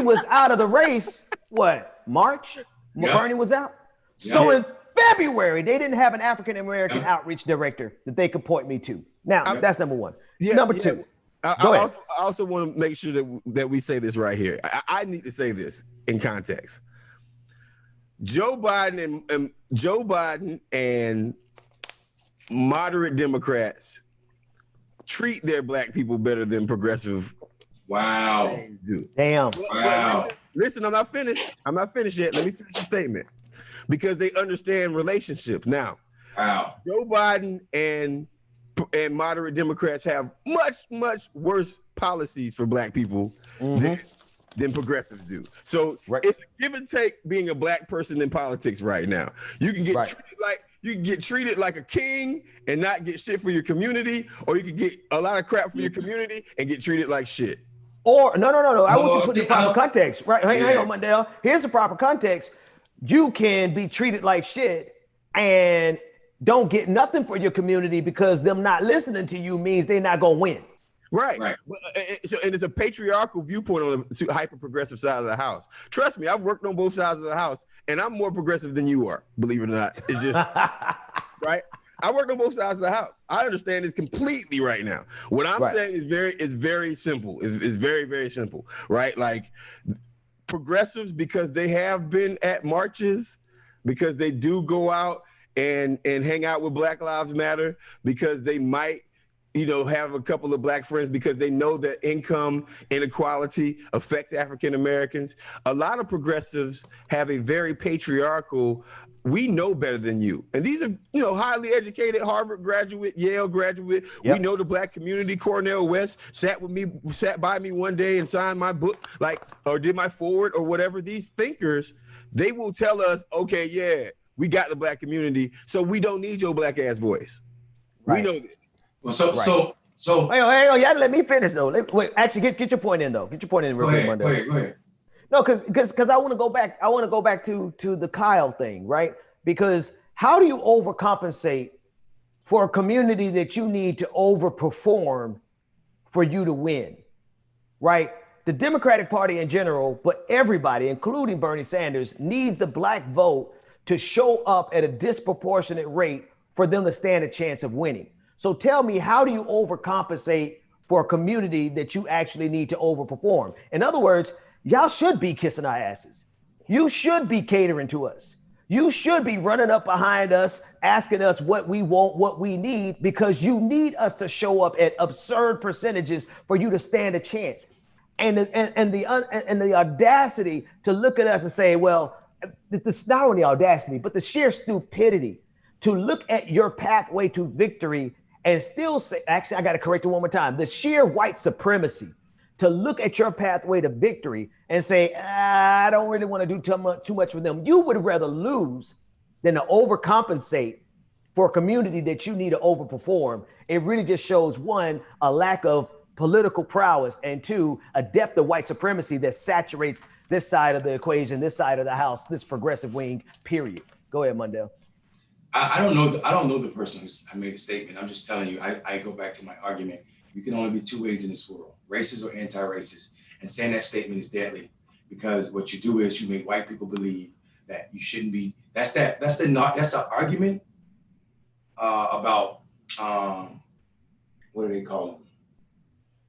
Speaker 1: was out of the race, what, March? Yeah. Bernie was out. Yeah. So in February, they didn't have an African-American outreach director that they could point me to. Now, that's number one. Number two.
Speaker 2: I also want to make sure that we say this right here. I need to say this in context. Joe Biden and moderate Democrats treat their black people better than progressive do.
Speaker 1: Damn.
Speaker 2: Wow. Listen, I'm not finished yet. Let me finish the statement. Because they understand relationships. Now, Joe Biden and moderate Democrats have much, much worse policies for black people than progressives do. So it's a give and take being a black person in politics right now. You can get treated like a king and not get shit for your community, or you can get a lot of crap for your community and get treated like shit.
Speaker 1: Or no. I want you to put the proper context. Right, hang on, Mandel. Here's the proper context. You can be treated like shit and don't get nothing for your community because them not listening to you means they're not gonna win.
Speaker 2: Right. So, and it's a patriarchal viewpoint on the hyper-progressive side of the house. Trust me, I've worked on both sides of the house, and I'm more progressive than you are, believe it or not. It's just, right? I worked on both sides of the house. I understand this completely right now. What I'm saying is very simple. It's very, very simple, right? Like progressives, because they have been at marches, because they do go out and hang out with Black Lives Matter, because they might have a couple of black friends, because they know that income inequality affects African Americans. A lot of progressives have a very patriarchal, we know better than you. And these are, highly educated Harvard graduate, Yale graduate. Yep. We know the black community. Cornell West sat by me one day and signed my book, or did my forward or whatever. These thinkers, they will tell us, okay, yeah, we got the black community, so we don't need your black ass voice. Right. We know this.
Speaker 3: Well, so
Speaker 1: hang on, yeah, let me finish though. Wait, actually, get your point in though. Get your point in real quick, Monday.
Speaker 3: Go ahead.
Speaker 1: No, because I want to go back. I want to go back to the Kyle thing, right? Because how do you overcompensate for a community that you need to overperform for you to win, right? The Democratic Party in general, but everybody, including Bernie Sanders, needs the black vote to show up at a disproportionate rate for them to stand a chance of winning. So tell me, how do you overcompensate for a community that you actually need to overperform? In other words, y'all should be kissing our asses. You should be catering to us. You should be running up behind us, asking us what we want, what we need, because you need us to show up at absurd percentages for you to stand a chance. And the audacity to look at us and say, well, it's not only audacity, but the sheer stupidity to look at your pathway to victory and still say, actually, I got to correct it one more time. The sheer white supremacy to look at your pathway to victory and say, I don't really want to do too much for them. You would rather lose than to overcompensate for a community that you need to overperform. It really just shows, one, a lack of political prowess, and two, a depth of white supremacy that saturates this side of the equation, this side of the house, this progressive wing, period. Go ahead, Mundell.
Speaker 3: I don't know the person who made the statement. I'm just telling you, I go back to my argument. you can only be two ways in this world, racist or anti-racist. And saying that statement is deadly because what you do is you make white people believe that you shouldn't be. That's the argument about what do they call them?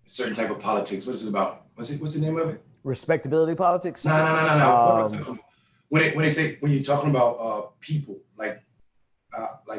Speaker 3: A certain type of politics. What is it about? What's the name of it?
Speaker 1: Respectability politics.
Speaker 3: No. When you're talking about people like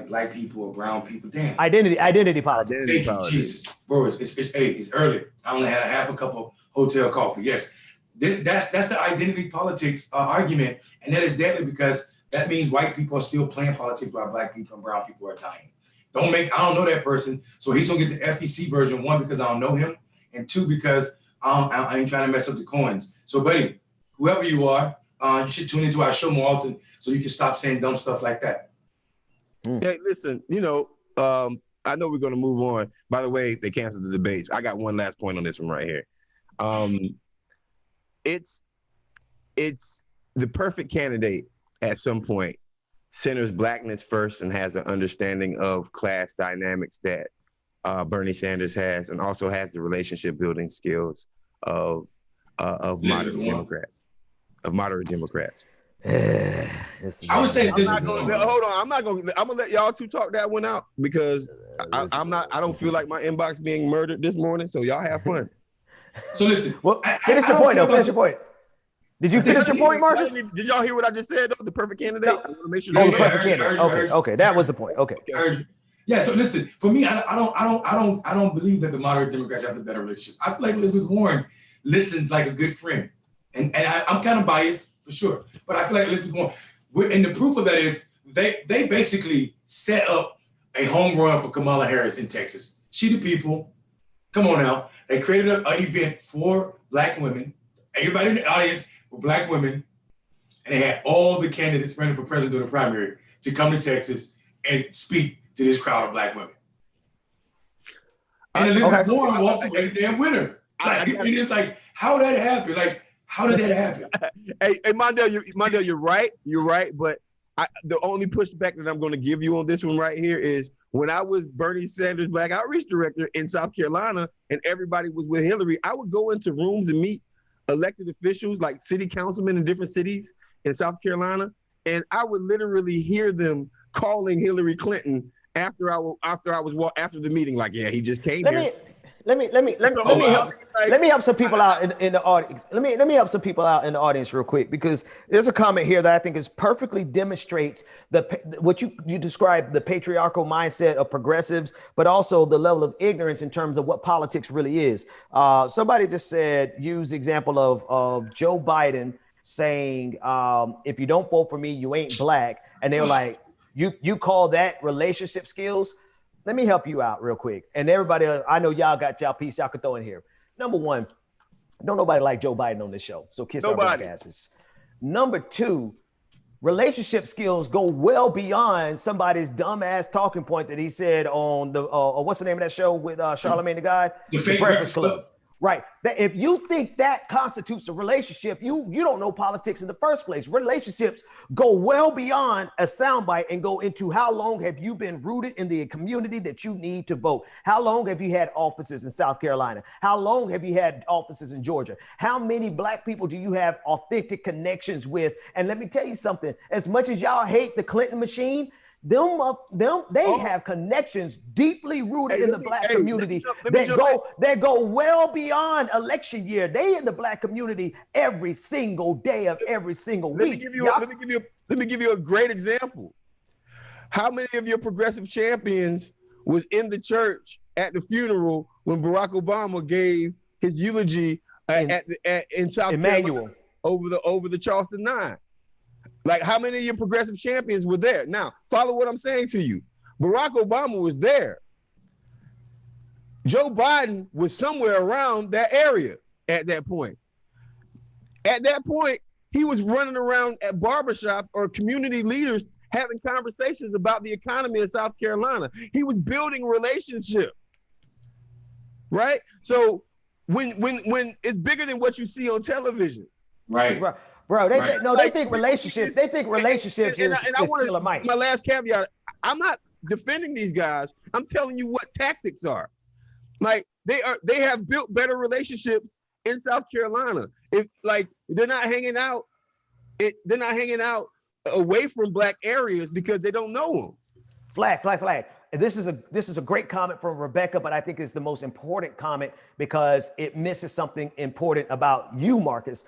Speaker 3: black people or brown people, damn.
Speaker 1: Identity politics.
Speaker 3: Thank you, Jesus. Bro, it's early. I only had half a cup of hotel coffee. Yes. That's the identity politics argument. And that is deadly because that means white people are still playing politics while black people and brown people are dying. I don't know that person. So he's gonna get the FEC version, one, because I don't know him, and two, because I ain't trying to mess up the coins. So buddy, whoever you are, you should tune into our show more often so you can stop saying dumb stuff like that.
Speaker 2: Hey, listen, I know we're going to move on. By the way, they canceled the debates. I got one last point on this one right here. It's the perfect candidate at some point centers blackness first and has an understanding of class dynamics that Bernie Sanders has, and also has the relationship building skills of moderate Democrats.
Speaker 3: I would say
Speaker 2: hold on. I'm gonna let y'all two talk that one out because I don't feel like my inbox being murdered this morning. So y'all have fun.
Speaker 3: So listen.
Speaker 1: Well, finish your point. Finish your point. Did you finish your point, Marcus?
Speaker 2: Did y'all hear what I just said? The perfect candidate.
Speaker 1: No.
Speaker 2: I want to make sure.
Speaker 1: The perfect candidate. Okay, that was the point. Okay.
Speaker 3: Yeah. So listen, for me, I don't believe that the moderate Democrats have the better relationships. I feel like Elizabeth Warren listens like a good friend, and I'm kind of biased for sure, but I feel like Elizabeth Warren. And the proof of that is they basically set up a home run for Kamala Harris in Texas. She the people. Come on now. They created an event for black women. Everybody in the audience were black women, and they had all the candidates running for president in the primary to come to Texas and speak to this crowd of black women. And Elizabeth Warren walked away the damn winner. It's like, how did that happen? Like, how did that happen?
Speaker 2: Hey, Mondale, you're right. You're right. But the only pushback that I'm going to give you on this one right here is when I was Bernie Sanders Black Outreach Director in South Carolina and everybody was with Hillary, I would go into rooms and meet elected officials like city councilmen in different cities in South Carolina, and I would literally hear them calling Hillary Clinton after the meeting, like, yeah, he just came here.
Speaker 1: Let me help some people out in the audience. Let me help some people out in the audience real quick, because there's a comment here that I think is perfectly demonstrates what you described, the patriarchal mindset of progressives, but also the level of ignorance in terms of what politics really is. Somebody just said, use the example of Joe Biden saying, if you don't vote for me, you ain't black. And they were like, you call that relationship skills? Let me help you out real quick. And everybody, I know y'all got y'all piece y'all could throw in here. Number one, don't nobody like Joe Biden on this show. So kiss our black asses. Number two, relationship skills go well beyond somebody's dumbass talking point that he said on the, what's the name of that show with Charlamagne the God? The Breakfast Club. Right. That if you think that constitutes a relationship, you don't know politics in the first place. Relationships go well beyond a soundbite and go into how long have you been rooted in the community that you need to vote? How long have you had offices in South Carolina? How long have you had offices in Georgia? How many black people do you have authentic connections with? And let me tell you something, as much as y'all hate the Clinton machine, they have connections deeply rooted in the black community that go well beyond election year. They in the black community every single day of every single week.
Speaker 2: Let me give you a great example. How many of your progressive champions was in the church at the funeral when Barack Obama gave his eulogy in South Carolina over the Charleston 9? Like, how many of your progressive champions were there? Now, follow what I'm saying to you. Barack Obama was there. Joe Biden was somewhere around that area at that point. At that point, he was running around at barbershops or community leaders having conversations about the economy of South Carolina. He was building relationships, right? So when it's bigger than what you see on television.
Speaker 3: Right.
Speaker 1: Bro, they think relationships. They think relationships is still a mic.
Speaker 2: My last caveat: I'm not defending these guys. I'm telling you what tactics are. Like they have built better relationships in South Carolina. If like they're not hanging out away from black areas because they don't know them.
Speaker 1: Flag. This is a great comment from Rebecca, but I think it's the most important comment because it misses something important about you, Marcus.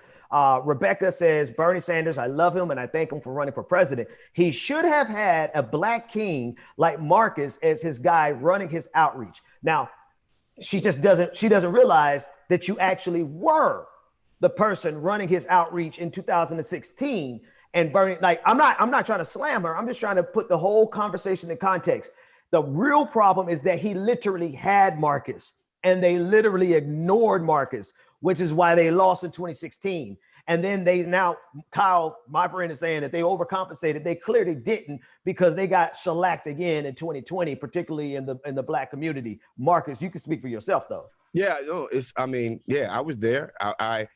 Speaker 1: Rebecca says, Bernie Sanders, I love him and I thank him for running for president. He should have had a black king like Marcus as his guy running his outreach. Now, she doesn't realize that you actually were the person running his outreach in 2016. And Bernie, like, I'm not trying to slam her. I'm just trying to put the whole conversation in context. The real problem is that he literally had Marcus and they literally ignored Marcus, which is why they lost in 2016. And then Kyle, my friend, is saying that they overcompensated. They clearly didn't because they got shellacked again in 2020, particularly in the black community. Marcus, you can speak for yourself though.
Speaker 2: Yeah, no, I was there. I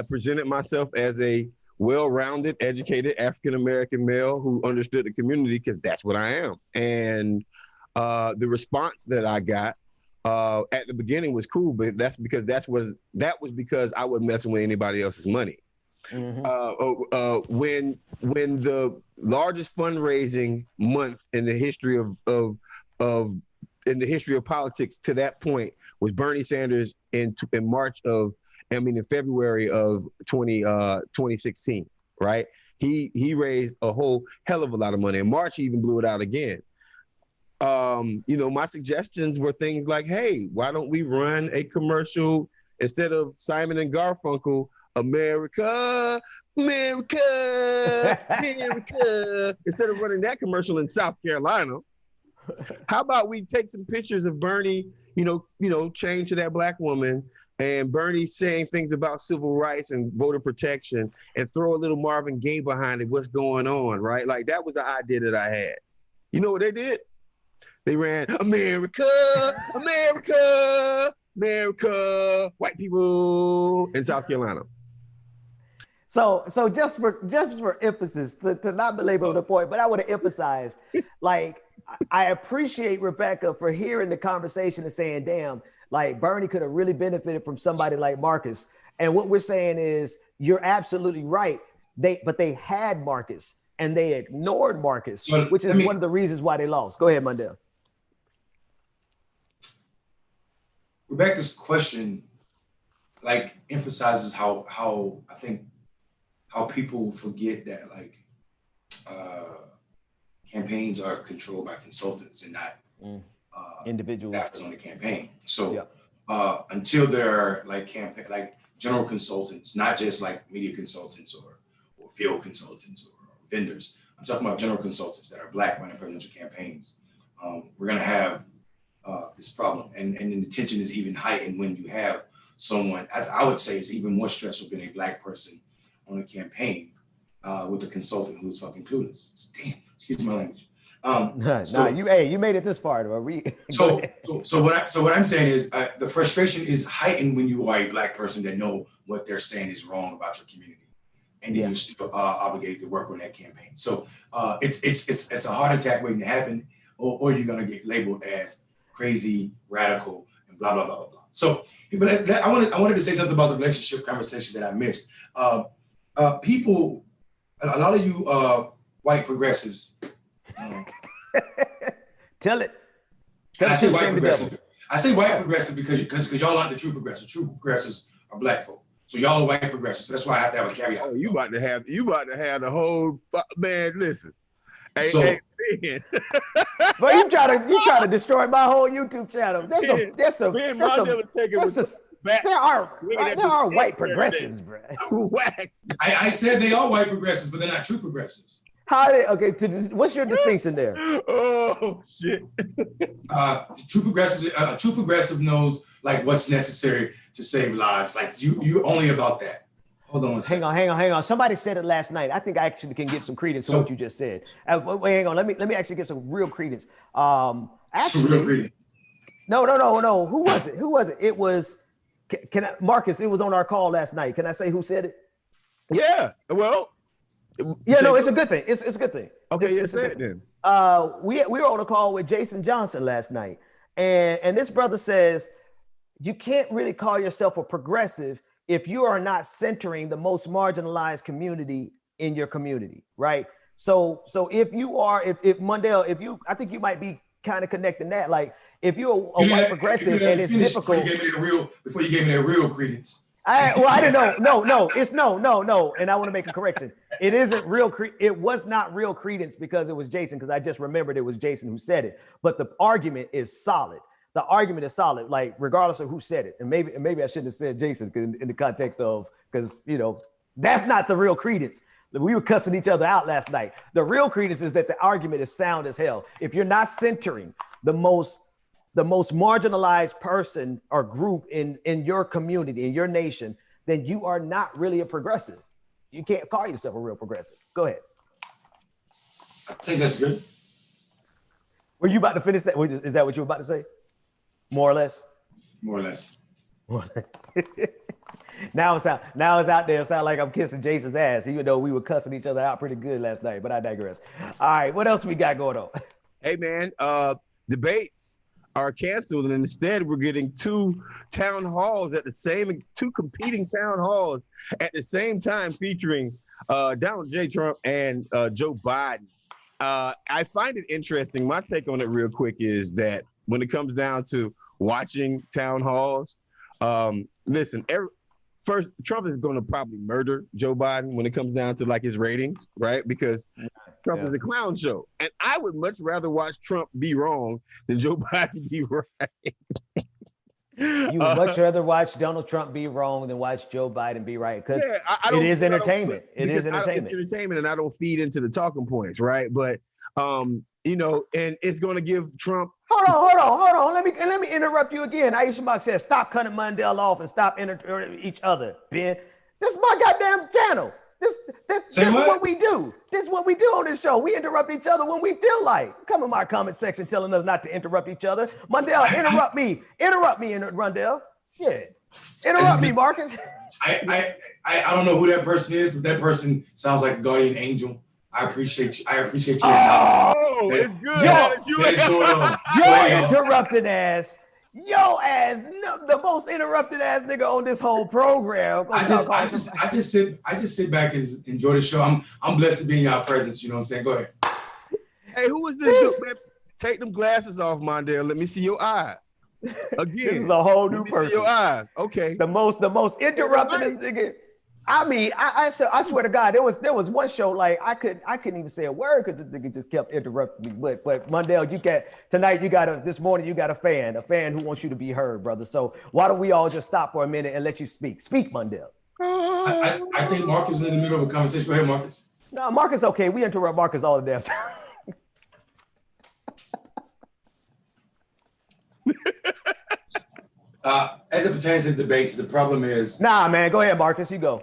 Speaker 2: presented myself as a well-rounded, educated African-American male who understood the community because that's what I am. And the response that I got at the beginning was cool, but that was because I wasn't messing with anybody else's money. Mm-hmm. When the largest fundraising month in the history of politics to that point was Bernie Sanders in February of 2016, right? He raised a whole hell of a lot of money. In March, he even blew it out again. My suggestions were things like, hey, why don't we run a commercial instead of Simon and Garfunkel, America, America, America, instead of running that commercial in South Carolina? How about we take some pictures of Bernie, chained to that black woman, and Bernie saying things about civil rights and voter protection, and throw a little Marvin Gaye behind it. What's going on, right? Like that was the idea that I had. You know what they did? They ran America, America, America, white people in South Carolina.
Speaker 1: So just for emphasis, to not belabor the point, but I want to emphasize, like, I appreciate Rebecca for hearing the conversation and saying, damn, like Bernie could have really benefited from somebody like Marcus. And what we're saying is you're absolutely right. But they had Marcus and they ignored Marcus, which is one of the reasons why they lost. Go ahead, Mundell.
Speaker 3: Rebecca's question, like, emphasizes how I think how people forget that, like, campaigns are controlled by consultants and not
Speaker 1: individuals
Speaker 3: staffers on the campaign. So until they're like general consultants, not just like media consultants or field consultants or vendors. I'm talking about general consultants that are black running presidential campaigns. We're gonna have this problem, and the tension is even heightened when you have someone. I would say it's even more stressful being a black person on a campaign with a consultant who's fucking clueless. Damn, excuse my language.
Speaker 1: You made it this far.
Speaker 3: So what I'm saying is the frustration is heightened when you are a black person that know what they're saying is wrong about your community, and then you're still obligated to work on that campaign. So it's a heart attack waiting to happen, or you're gonna get labeled as crazy, radical, and blah blah blah blah blah. So, but I wanted to say something about the relationship conversation that I missed. People, a lot of you white progressives.
Speaker 1: Tell it.
Speaker 3: I say white progressive. I say white progressive because y'all aren't the true progressives. True progressives are black folk. So y'all are white progressives. So that's why I have to have a caveat.
Speaker 2: Oh, you about to have the whole man. Listen,
Speaker 1: hey, but you try to destroy my whole YouTube channel. There are white progressives, bro.
Speaker 3: I said they are white progressives, but they're not true progressives.
Speaker 1: What's your distinction there?
Speaker 2: Oh shit!
Speaker 3: True progressive knows like what's necessary to save lives. Like you only about that. Hold on one second.
Speaker 1: Hang on. Somebody said it last night. I think I actually can give some credence to what you just said. Wait, hang on. Let me actually give some real credence. Actually, no. Who was it? It was. Marcus? It was on our call last night. Can I say who said it?
Speaker 2: Yeah. Well.
Speaker 1: Yeah, no, it's a good thing. It's a good thing.
Speaker 2: Okay, it's it then.
Speaker 1: We were on a call with Jason Johnson last night, and this brother says you can't really call yourself a progressive if you are not centering the most marginalized community in your community, right? So if you are, if Mundell, if you, I think you might be kind of connecting that. Like if you're a white progressive and it's
Speaker 3: before you
Speaker 1: difficult.
Speaker 3: gave me that real credence.
Speaker 1: I didn't know. No, it's no. And I want to make a correction. It isn't real. It was not real credence because it was Jason, because I just remembered it was Jason who said it. But the argument is solid. The argument is solid, like regardless of who said it. And maybe I shouldn't have said Jason in the context of, because that's not the real credence. We were cussing each other out last night. The real credence is that the argument is sound as hell. If you're not centering the most marginalized person or group in your community, in your nation, then you are not really a progressive. You can't call yourself a real progressive. Go ahead.
Speaker 3: I think that's good.
Speaker 1: Were you about to finish that? Is that what you were about to say? More or less?
Speaker 3: More or less.
Speaker 1: Now it's out there. It sounds like I'm kissing Jason's ass, even though we were cussing each other out pretty good last night, but I digress. All right, what else we got going on?
Speaker 2: Hey, man, debates are canceled, and instead we're getting two competing town halls at the same time featuring Donald J. Trump and Joe Biden. I find it interesting. My take on it real quick is that when it comes down to watching town halls, listen, first, Trump is going to probably murder Joe Biden when it comes down to like his ratings, right? Because Trump is a clown show. And I would much rather watch Trump be wrong than Joe Biden be right.
Speaker 1: You would much rather watch Donald Trump be wrong than watch Joe Biden be right, because it is entertainment. It is entertainment.
Speaker 2: It's entertainment, and I don't feed into the talking points, right? But and it's going to give Trump.
Speaker 1: Hold on. Let me interrupt you again. Aisha Mock says, "Stop cutting Mundell off and stop interrupting each other." Ben, this is my goddamn channel. This is what we do. This is what we do on this show. We interrupt each other when we feel like. Come in my comment section telling us not to interrupt each other. Mundell, interrupt me, Rundell. Shit, interrupt me, Marcus.
Speaker 3: I don't know who that person is, but that person sounds like a guardian angel. I appreciate you.
Speaker 2: Oh, it's good.
Speaker 1: Your interrupted ass. Yo ass, the most interrupted ass nigga on this whole program.
Speaker 3: I just sit back and enjoy the show. I'm blessed to be in y'all presence. You know what I'm saying? Go ahead.
Speaker 2: Hey, who is this dude, man? Take them glasses off, Mondale. Let me see your eyes. Again,
Speaker 1: this is a whole new person.
Speaker 2: See your eyes. Okay.
Speaker 1: The most interrupted nigga. I mean, I swear to God, there was one show like I couldn't even say a word because the nigga just kept interrupting me. But Mundell, this morning you got a fan who wants you to be heard, brother. So why don't we all just stop for a minute and let you speak? Speak, Mundell.
Speaker 3: I think Marcus is in the middle of a conversation. Go ahead, Marcus.
Speaker 1: No, Marcus, okay. We interrupt Marcus all the damn time.
Speaker 3: As it pertains to debates, the problem is...
Speaker 1: Nah, man, go ahead, Marcus, you go.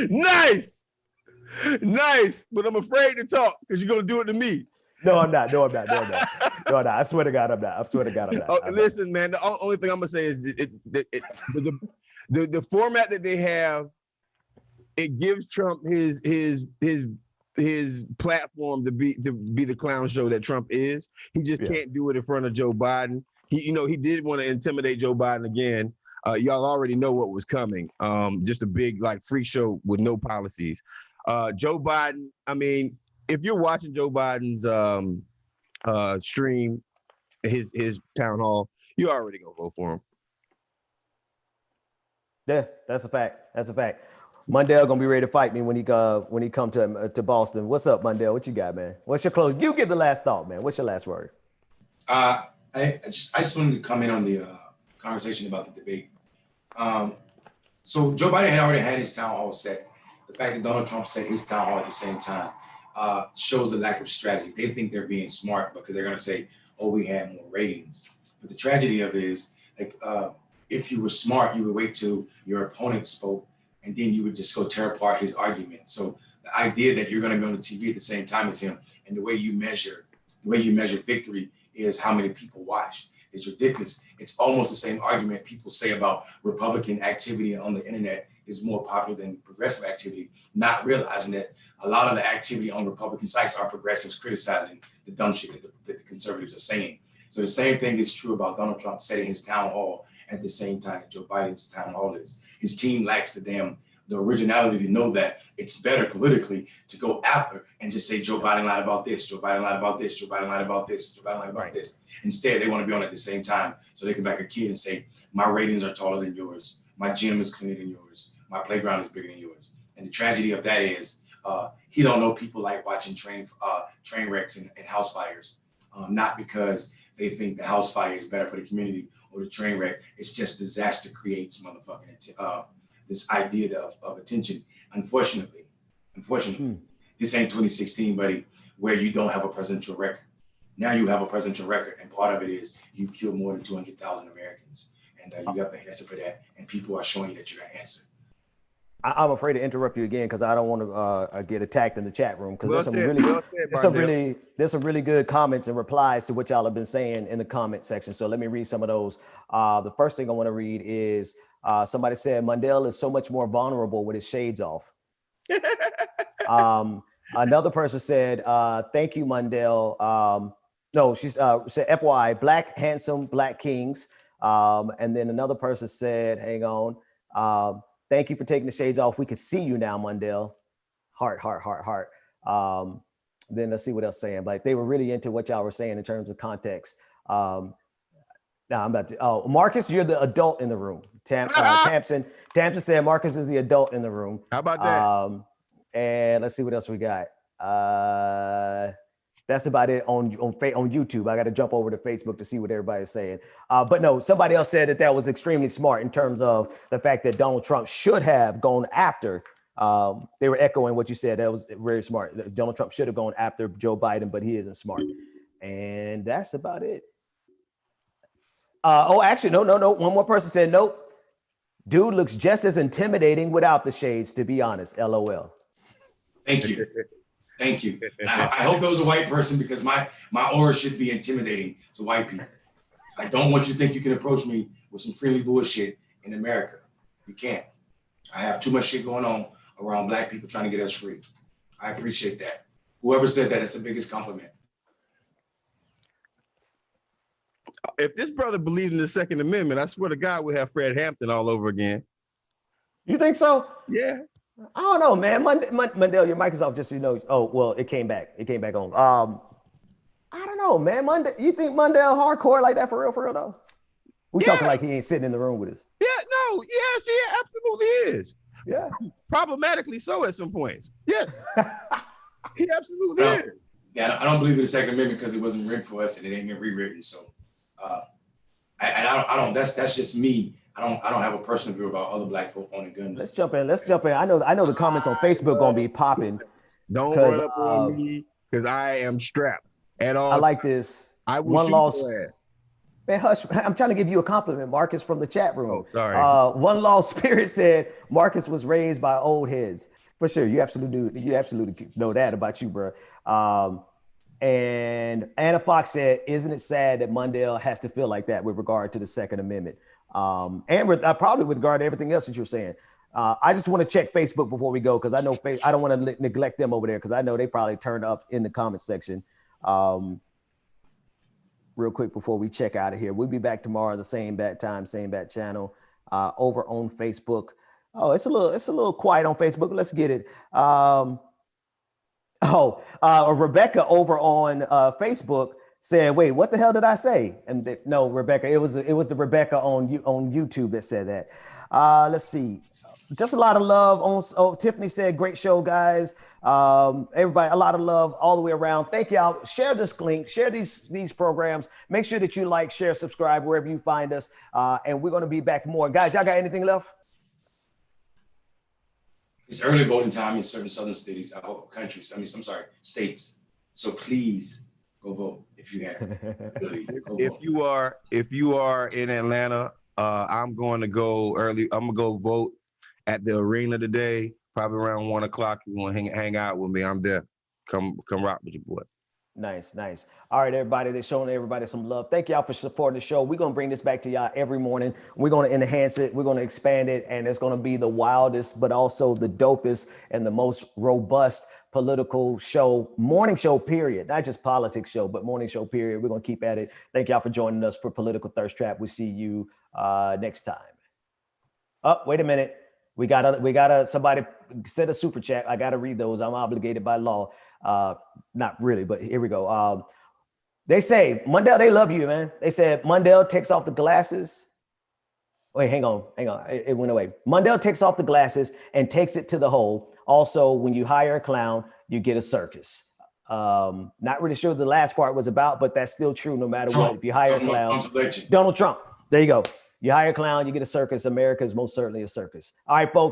Speaker 2: Nice, but I'm afraid to talk because you're going to do it to me.
Speaker 1: No, I'm not. I swear to God, I'm not.
Speaker 2: Oh, listen, man, the only thing I'm going to say is the format that they have, it gives Trump his platform to be the clown show that Trump is. He just can't do it in front of Joe Biden. He did want to intimidate Joe Biden again. Y'all already know what was coming. Just a big like freak show with no policies. Joe Biden, I mean, if you're watching Joe Biden's stream, his town hall, you already gonna vote for him.
Speaker 1: Yeah, that's a fact. Mundell gonna be ready to fight me when he come to Boston. What's up, Mundell? What you got, man? What's your close? You give the last thought, man. What's your last word?
Speaker 3: I just wanted to comment on the conversation about the debate. So Joe Biden had already had his town hall set. The fact that Donald Trump set his town hall at the same time shows the lack of strategy. They think they're being smart because they're gonna say, "Oh, we had more ratings." But the tragedy of it is, like, if you were smart, you would wait till your opponent spoke, and then you would just go tear apart his argument. So the idea that you're going to be on the TV at the same time as him, and the way you measure victory is how many people watched. It's ridiculous. It's almost the same argument people say about Republican activity on the internet is more popular than progressive activity, not realizing that a lot of the activity on Republican sites are progressives criticizing the dumb shit that the conservatives are saying. So the same thing is true about Donald Trump setting his town hall at the same time that Joe Biden's town hall is. His team lacks the originality to know that it's better politically to go after and just say Joe Biden lied about this, Joe Biden lied about this, Joe Biden lied about this, Joe Biden lied about this. Instead, they want to be on at the same time so they can back a kid and say, my ratings are taller than yours, my gym is cleaner than yours, my playground is bigger than yours. And the tragedy of that is he don't know people like watching train wrecks and house fires, not because they think the house fire is better for the community or the train wreck. It's just disaster creates motherfucking this idea of attention. Unfortunately, this ain't 2016, buddy, where you don't have a presidential record. Now you have a presidential record, and part of it is you've killed more than 200,000 Americans, and you have to answer for that. And people are showing you that you're gonna answer.
Speaker 1: I'm afraid to interrupt you again because I don't want to get attacked in the chat room because there's some really good comments and replies to what y'all have been saying in the comment section. So let me read some of those. The first thing I want to read is somebody said Mundell is so much more vulnerable with his shades off. Another person said, thank you, Mundell. No, she's said FY, black, handsome, black kings. And then another person said, hang on. Thank you for taking the shades off. We can see you now, Mundell. Heart, heart, heart, heart. Then let's see what else saying. Like they were really into what y'all were saying in terms of context. Now I'm about to. Oh, Marcus, you're the adult in the room. Tamsin said Marcus is the adult in the room.
Speaker 2: How about that?
Speaker 1: And let's see what else we got. That's about it on YouTube. I got to jump over to Facebook to see what everybody's saying. But no, somebody else said that was extremely smart in terms of the fact that Donald Trump should have gone after. They were echoing what you said. That was very smart. Donald Trump should have gone after Joe Biden, but he isn't smart. And that's about it. Actually, no. One more person said, nope. Dude looks just as intimidating without the shades, to be honest. LOL.
Speaker 3: Thank you. Thank you. I hope it was a white person because my aura should be intimidating to white people. I don't want you to think you can approach me with some friendly bullshit in America. You can't. I have too much shit going on around black people trying to get us free. I appreciate that. Whoever said that, it's the biggest compliment.
Speaker 2: If this brother believed in the Second Amendment, I swear to God, we'll have Fred Hampton all over again.
Speaker 1: You think so?
Speaker 2: Yeah.
Speaker 1: I don't know, man. Mundell, your mic is off, just so you know. Oh, well, it came back. It came back on. I don't know, man. You think Mundell hardcore like that for real though? We talking like he ain't sitting in the room with us.
Speaker 2: Yeah, no, yes, he absolutely is.
Speaker 1: Yeah.
Speaker 2: Problematically so at some points. Yes. He absolutely is.
Speaker 3: Yeah, I don't believe in the Second Amendment because it wasn't written for us and it ain't been rewritten. So I don't that's just me. I don't have a personal view about other black folk owning guns.
Speaker 1: Let's jump in. I know the comments on Facebook gonna be popping.
Speaker 2: Don't run up on me because I am strapped at all.
Speaker 1: I like this.
Speaker 2: I will one lost.
Speaker 1: Man, hush. I'm trying to give you a compliment, Marcus, from the chat room.
Speaker 2: Oh, sorry.
Speaker 1: One Lost Spirit said Marcus was raised by old heads. For sure. You absolutely know that about you, bro. And Anna Fox said, isn't it sad that Mundell has to feel like that with regard to the Second Amendment? And probably with regard to everything else that you're saying. I just want to check Facebook before we go because I know I don't want to neglect them over there because I know they probably turned up in the comment section. Real quick before we check out of here. We'll be back tomorrow, the same bat time, same bat channel, over on Facebook. Oh, it's a little quiet on Facebook. Let's get it. Rebecca over on Facebook said, "Wait, what the hell did I say?" And no, Rebecca, it was the Rebecca on YouTube that said that. Let's see. Just a lot of love on. Tiffany said, "Great show, guys. Everybody, a lot of love all the way around. Thank y'all. Share this link. Share these programs. Make sure that you like, share, subscribe wherever you find us. And we're gonna be back more, guys. Y'all got anything left?
Speaker 3: It's early voting time in certain southern cities, states. So please go vote if you have. Really,
Speaker 2: if you are in Atlanta, I'm going to go early. I'm gonna go vote at the arena today, probably around 1 o'clock. You want to hang out with me? I'm there. Come rock with your boy.
Speaker 1: Nice. All right, everybody. They're showing everybody some love. Thank y'all for supporting the show. We're gonna bring this back to y'all every morning. We're gonna enhance it. We're gonna expand it, and it's gonna be the wildest, but also the dopest and the most robust political show, morning show period, not just politics show, but morning show period. We're going to keep at it. Thank y'all for joining us for Political Thirst Trap. We'll see you next time. Oh, wait a minute. We gotta somebody send a super chat. I gotta read those. I'm obligated by law. Not really, but here we go. They say, Mundell, they love you, man. They said Mundell takes off the glasses. Wait, hang on. It went away. Mundell takes off the glasses and takes it to the hole. Also, when you hire a clown, you get a circus. Not really sure what the last part was about, but that's still true no matter what. If you hire a clown, Donald Trump. There you go. You hire a clown, you get a circus. America is most certainly a circus. All right, folks.